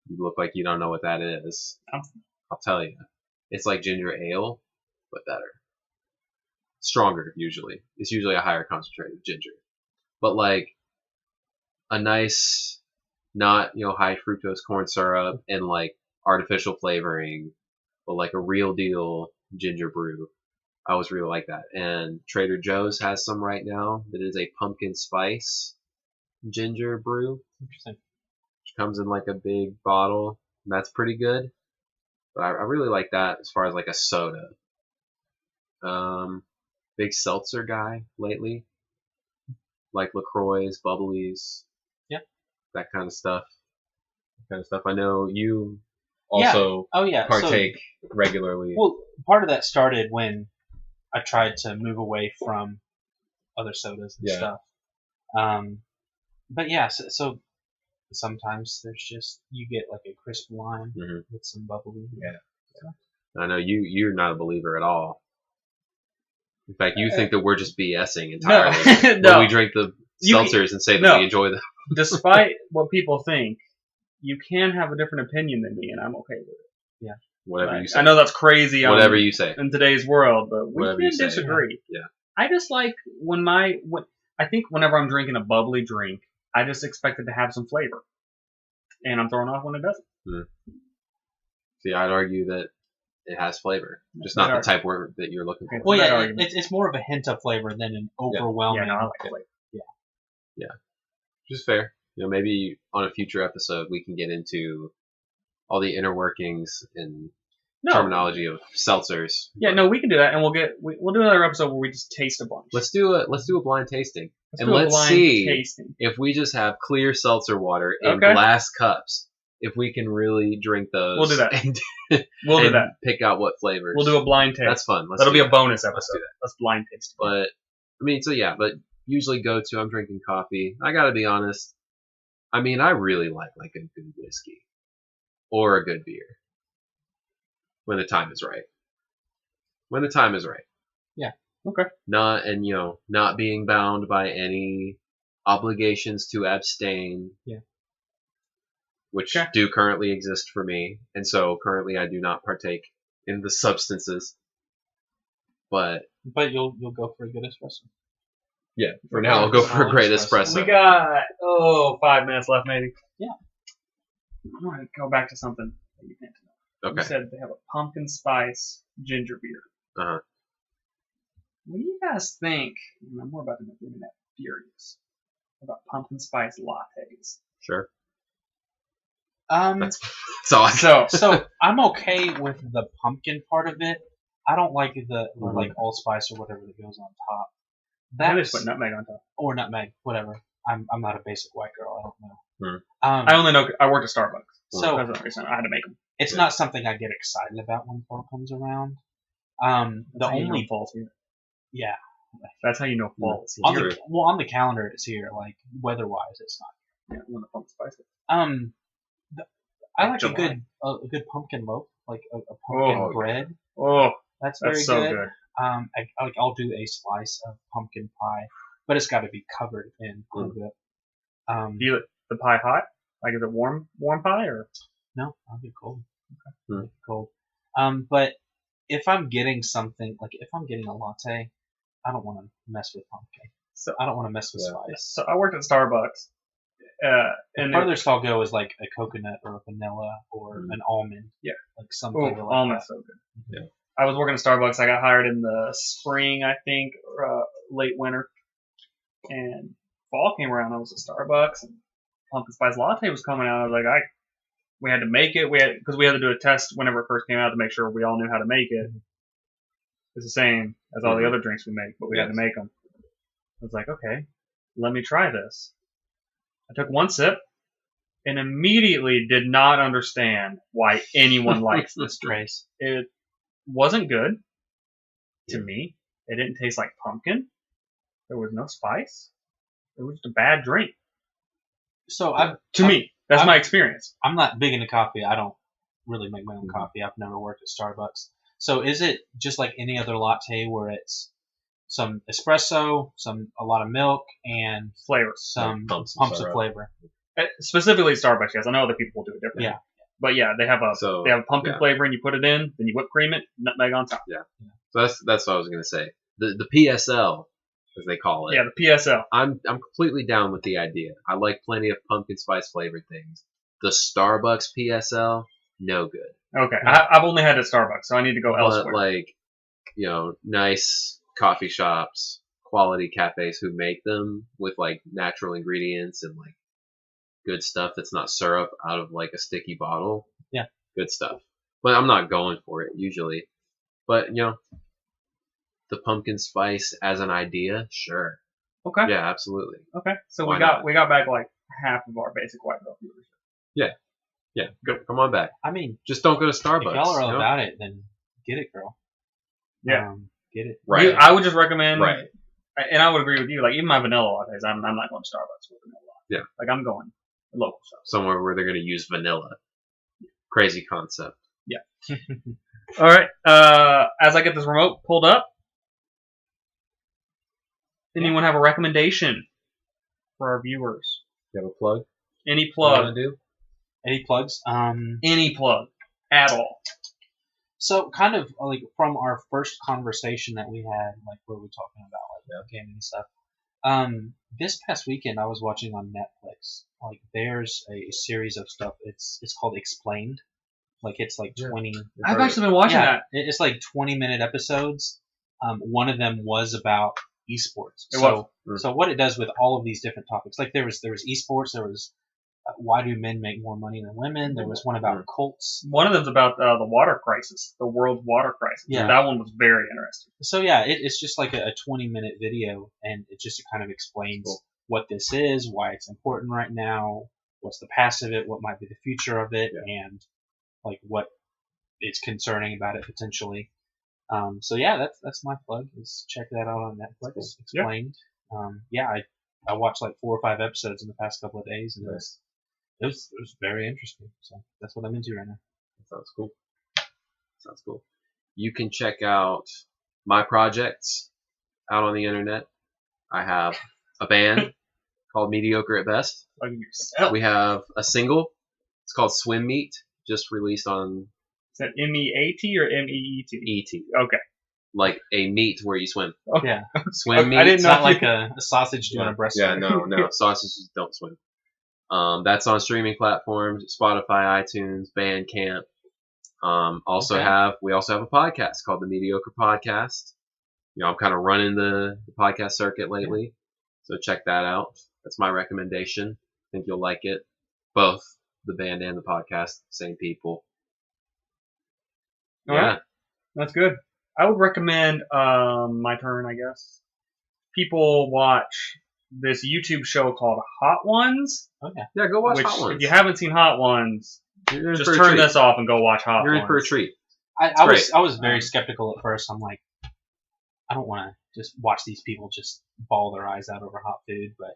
Speaker 2: You look like you don't know what that is. I'll tell you. It's like ginger ale, but better. Stronger, usually. It's usually a higher concentration of ginger. But like a nice, not, high fructose corn syrup and like artificial flavoring, but like a real deal ginger brew. I always really like that. And Trader Joe's has some right now that is a pumpkin spice ginger brew.
Speaker 3: Interesting.
Speaker 2: Which comes in like a big bottle. And that's pretty good. But I really like that as far as like a soda. Big seltzer guy lately. Like LaCroix's, Bubblies.
Speaker 3: Yeah.
Speaker 2: That kind of stuff. I know you also partake regularly.
Speaker 3: Well, part of that started when I tried to move away from other sodas and stuff. But yeah, so sometimes there's just, you get like a crisp lime with some bubbly.
Speaker 2: Yeah. I know you're not a believer at all. In fact, you think that we're just BSing entirely when we drink the seltzers and say that we enjoy them.
Speaker 1: Despite what people think, you can have a different opinion than me, and I'm okay with it.
Speaker 3: Yeah.
Speaker 2: Whatever you say.
Speaker 1: I know that's crazy.
Speaker 2: Whatever you say.
Speaker 1: In today's world, but we can disagree.
Speaker 2: Yeah.
Speaker 1: I just like I think whenever I'm drinking a bubbly drink, I just expect it to have some flavor, and I'm thrown off when it doesn't.
Speaker 2: See, I'd argue that it has flavor, just not the type that you're looking for.
Speaker 3: Well, yeah, it's more of a hint of flavor than an overwhelming.
Speaker 1: Yeah, I like flavor.
Speaker 2: Yeah, which is fair. Maybe on a future episode we can get into all the inner workings and terminology of seltzers.
Speaker 1: Yeah, no, we can do that, and we'll do another episode where we just taste a bunch.
Speaker 2: Let's do a blind tasting, let's see if we just have clear seltzer water in glass cups. If we can really drink those,
Speaker 1: we'll do that. We'll do that.
Speaker 2: Pick out what flavors.
Speaker 1: We'll do a blind taste.
Speaker 2: That's fun.
Speaker 1: That'll be a bonus episode. Let's blind taste.
Speaker 2: But but usually I'm drinking coffee. I gotta be honest. I really like a good whiskey. or a good beer when the time is right. When the time is right.
Speaker 3: Yeah.
Speaker 1: Okay.
Speaker 2: Not being bound by any obligations to abstain.
Speaker 3: Yeah.
Speaker 2: Which do currently exist for me, and so currently I do not partake in the substances. But
Speaker 3: you'll go for a good espresso.
Speaker 2: Yeah, for now I'll go for a great espresso.
Speaker 1: We got 5 minutes left, maybe.
Speaker 3: Yeah.
Speaker 1: I want to go back to something that you can't know.
Speaker 2: Okay.
Speaker 1: You said they have a pumpkin spice ginger beer.
Speaker 2: Uh-huh.
Speaker 1: What do you guys think? I'm more about to make that furious about pumpkin spice lattes.
Speaker 2: Sure.
Speaker 3: That's
Speaker 2: all.
Speaker 3: So I'm okay with the pumpkin part of it. I don't like the like allspice or whatever that goes on top.
Speaker 1: I just put nutmeg on top.
Speaker 3: Or nutmeg, whatever. I'm not a basic white girl. I don't know.
Speaker 1: I only know I worked at Starbucks,
Speaker 3: so
Speaker 1: that's the reason I had to make them.
Speaker 3: It's not something I get excited about when fall comes around. The only
Speaker 1: fall's here.
Speaker 3: Yeah,
Speaker 1: that's how you know fall is here.
Speaker 3: On the calendar it's here. Like weather-wise, it's not.
Speaker 1: Yeah, when the pumpkin spice is.
Speaker 3: I like a good pumpkin loaf, like a pumpkin bread.
Speaker 1: Oh,
Speaker 3: that's very
Speaker 1: so good.
Speaker 3: I'll do a slice of pumpkin pie, but it's got to be covered in a little bit.
Speaker 1: Do you like the pie hot? Like, is it warm pie or?
Speaker 3: No, I'll get cold.
Speaker 2: Okay.
Speaker 3: I'll get cold. But if I'm getting something, like if I'm getting a latte, I don't want to mess with pumpkin. So I don't want to mess with spice.
Speaker 1: So I worked at Starbucks.
Speaker 3: And the furthest I'll go is like a coconut or a vanilla or an almond.
Speaker 1: Yeah.
Speaker 3: Like something like
Speaker 1: almond's so good.
Speaker 2: Yeah.
Speaker 1: I was working at Starbucks. I got hired in the spring, I think, or late winter. And fall came around. I was at Starbucks, and pumpkin spice latte was coming out. I was like, we had to make it. Because we had to do a test whenever it first came out to make sure we all knew how to make it. It's the same as all the other drinks we make, but we had to make them. I was like, okay, let me try this. I took one sip and immediately did not understand why anyone likes this drink. It wasn't good to me. It didn't taste like pumpkin. There was no spice. It was just a bad drink.
Speaker 3: So
Speaker 1: that's my experience.
Speaker 3: I'm not big into coffee. I don't really make my own coffee. I've never worked at Starbucks. So is it just like any other latte where it's some espresso, a lot of milk, and
Speaker 1: flavor,
Speaker 3: some pumps of flavor?
Speaker 1: Specifically Starbucks, yes. I know other people will do it differently.
Speaker 3: Yeah.
Speaker 1: But yeah, they have a pumpkin flavor, and you put it in, then you whip cream it, nutmeg on top.
Speaker 2: Yeah. So that's what I was gonna say. The PSL, as they call it.
Speaker 1: Yeah, the PSL.
Speaker 2: I'm completely down with the idea. I like plenty of pumpkin spice flavored things. The Starbucks PSL, no good.
Speaker 1: Okay, I've only had it at Starbucks, so I need to go elsewhere.
Speaker 2: Like, nice coffee shops, quality cafes who make them with like natural ingredients and like good stuff that's not syrup out of like a sticky bottle.
Speaker 3: Yeah.
Speaker 2: Good stuff. But I'm not going for it usually. But the pumpkin spice as an idea, sure.
Speaker 1: Okay.
Speaker 2: Yeah, absolutely.
Speaker 1: Okay. So we got back like half of our basic white belt viewers.
Speaker 2: Yeah. Yeah. Go. Come on back.
Speaker 3: I mean,
Speaker 2: just don't go to Starbucks.
Speaker 3: If y'all are all about it, then get it, girl.
Speaker 1: Yeah.
Speaker 3: Get it.
Speaker 2: Right.
Speaker 1: I would just recommend.
Speaker 2: Right.
Speaker 1: And I would agree with you. Like even my vanilla lattes, I'm not going to Starbucks with vanilla latte.
Speaker 2: Yeah.
Speaker 1: Like I'm going local stuff.
Speaker 2: Somewhere where they're going to use vanilla. Crazy concept.
Speaker 1: Yeah. All right. As I get this remote pulled up, anyone have a recommendation for our viewers?
Speaker 2: You have a plug?
Speaker 1: Any plug?
Speaker 2: Want to do?
Speaker 3: Any plugs?
Speaker 1: Any plug at all.
Speaker 3: So kind of like from our first conversation that we had, like where we were talking about like gaming and stuff. This past weekend I was watching on Netflix. Like there's a series of stuff. It's called Explained. Like it's like 20.
Speaker 1: I've actually been watching that.
Speaker 3: It's like 20-minute episodes. One of them was about esports. So what it does with all of these different topics, like there was esports, there was why do men make more money than women? There was one about cults.
Speaker 1: One of them's about the water crisis, the world's water crisis.
Speaker 3: Yeah.
Speaker 1: That one was very interesting.
Speaker 3: So yeah, it's just like a 20-minute video, and it just kind of explains what this is, why it's important right now, what's the past of it, what might be the future of it, and like what it's concerning about it potentially. So yeah, that's my plug. Is check that out on Netflix. Explained. I watched like 4 or 5 episodes in the past couple of days, and it was very interesting. So that's what I'm into right now.
Speaker 2: Sounds cool. Sounds cool. You can check out my projects out on the internet. I have a band called Mediocre at Best. We have a single. It's called Swim Meet, just released on.
Speaker 1: Is that MEAT or MEET?
Speaker 2: ET.
Speaker 1: Okay.
Speaker 2: Like a meat where you swim.
Speaker 1: Oh.
Speaker 3: Yeah.
Speaker 2: Swim meet.
Speaker 1: I didn't
Speaker 3: It's
Speaker 1: know
Speaker 3: not
Speaker 1: if
Speaker 3: like
Speaker 1: you-
Speaker 3: a sausage doing a breast.
Speaker 2: Yeah, no. Sausages don't swim. That's on streaming platforms, Spotify, iTunes, Bandcamp. We also have a podcast called the Mediocre Podcast. I'm kind of running the podcast circuit lately, so check that out. That's my recommendation. I think you'll like it. Both the band and the podcast, same people.
Speaker 1: All right. That's good. I would recommend, my turn, I guess. People watch this YouTube show called Hot Ones.
Speaker 3: Okay.
Speaker 2: Yeah, go watch
Speaker 1: Which,
Speaker 2: Hot Ones.
Speaker 1: if you haven't seen Hot Ones,
Speaker 2: You're in
Speaker 1: just
Speaker 2: for a
Speaker 1: turn
Speaker 2: treat.
Speaker 1: this off and go watch Hot
Speaker 2: You're
Speaker 1: Ones.
Speaker 2: in for a treat.
Speaker 3: I
Speaker 2: great.
Speaker 3: was very skeptical at first. I'm like, I don't want to just watch these people just bawl their eyes out over hot food, but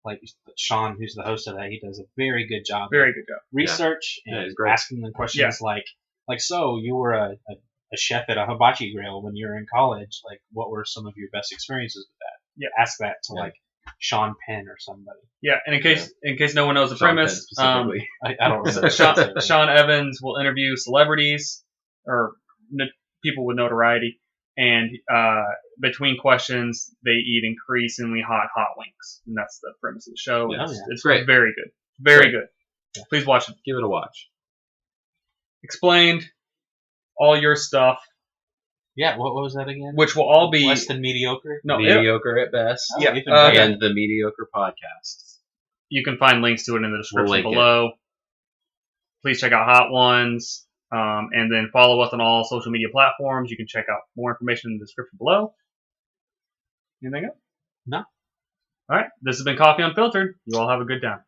Speaker 3: like Sean, who's the host of that, he does a very good job.
Speaker 1: Very good job.
Speaker 3: Research
Speaker 2: Yeah,
Speaker 3: and
Speaker 2: he's great.
Speaker 3: asking them questions like so you were a chef at a hibachi grill when you were in college. Like, what were some of your best experiences with that?
Speaker 1: Yeah.
Speaker 3: Ask that to like Sean Penn or somebody.
Speaker 1: Yeah, and in case no one knows the
Speaker 2: Sean
Speaker 1: premise,
Speaker 2: Penn specifically.
Speaker 3: I don't remember.
Speaker 1: Sean Evans will interview celebrities or people with notoriety, and between questions, they eat increasingly hot wings, and that's the premise of the show.
Speaker 2: Yeah.
Speaker 1: It's
Speaker 2: Great.
Speaker 1: very good, very good. Please watch it.
Speaker 2: Give it a watch.
Speaker 1: Explained all your stuff,
Speaker 3: Yeah, what was that again?
Speaker 1: which will all be
Speaker 3: Less than mediocre?
Speaker 1: no.
Speaker 2: Mediocre at Best.
Speaker 3: Oh,
Speaker 1: Yeah,
Speaker 3: even better.
Speaker 2: And the Mediocre Podcast.
Speaker 1: You can find links to it in the description
Speaker 2: link it.
Speaker 1: below. Please check out Hot Ones, and then follow us on all social media platforms. You can check out more information in the description below. Anything else?
Speaker 3: No.
Speaker 1: All right. This has been Coffee Unfiltered. You all have a good time.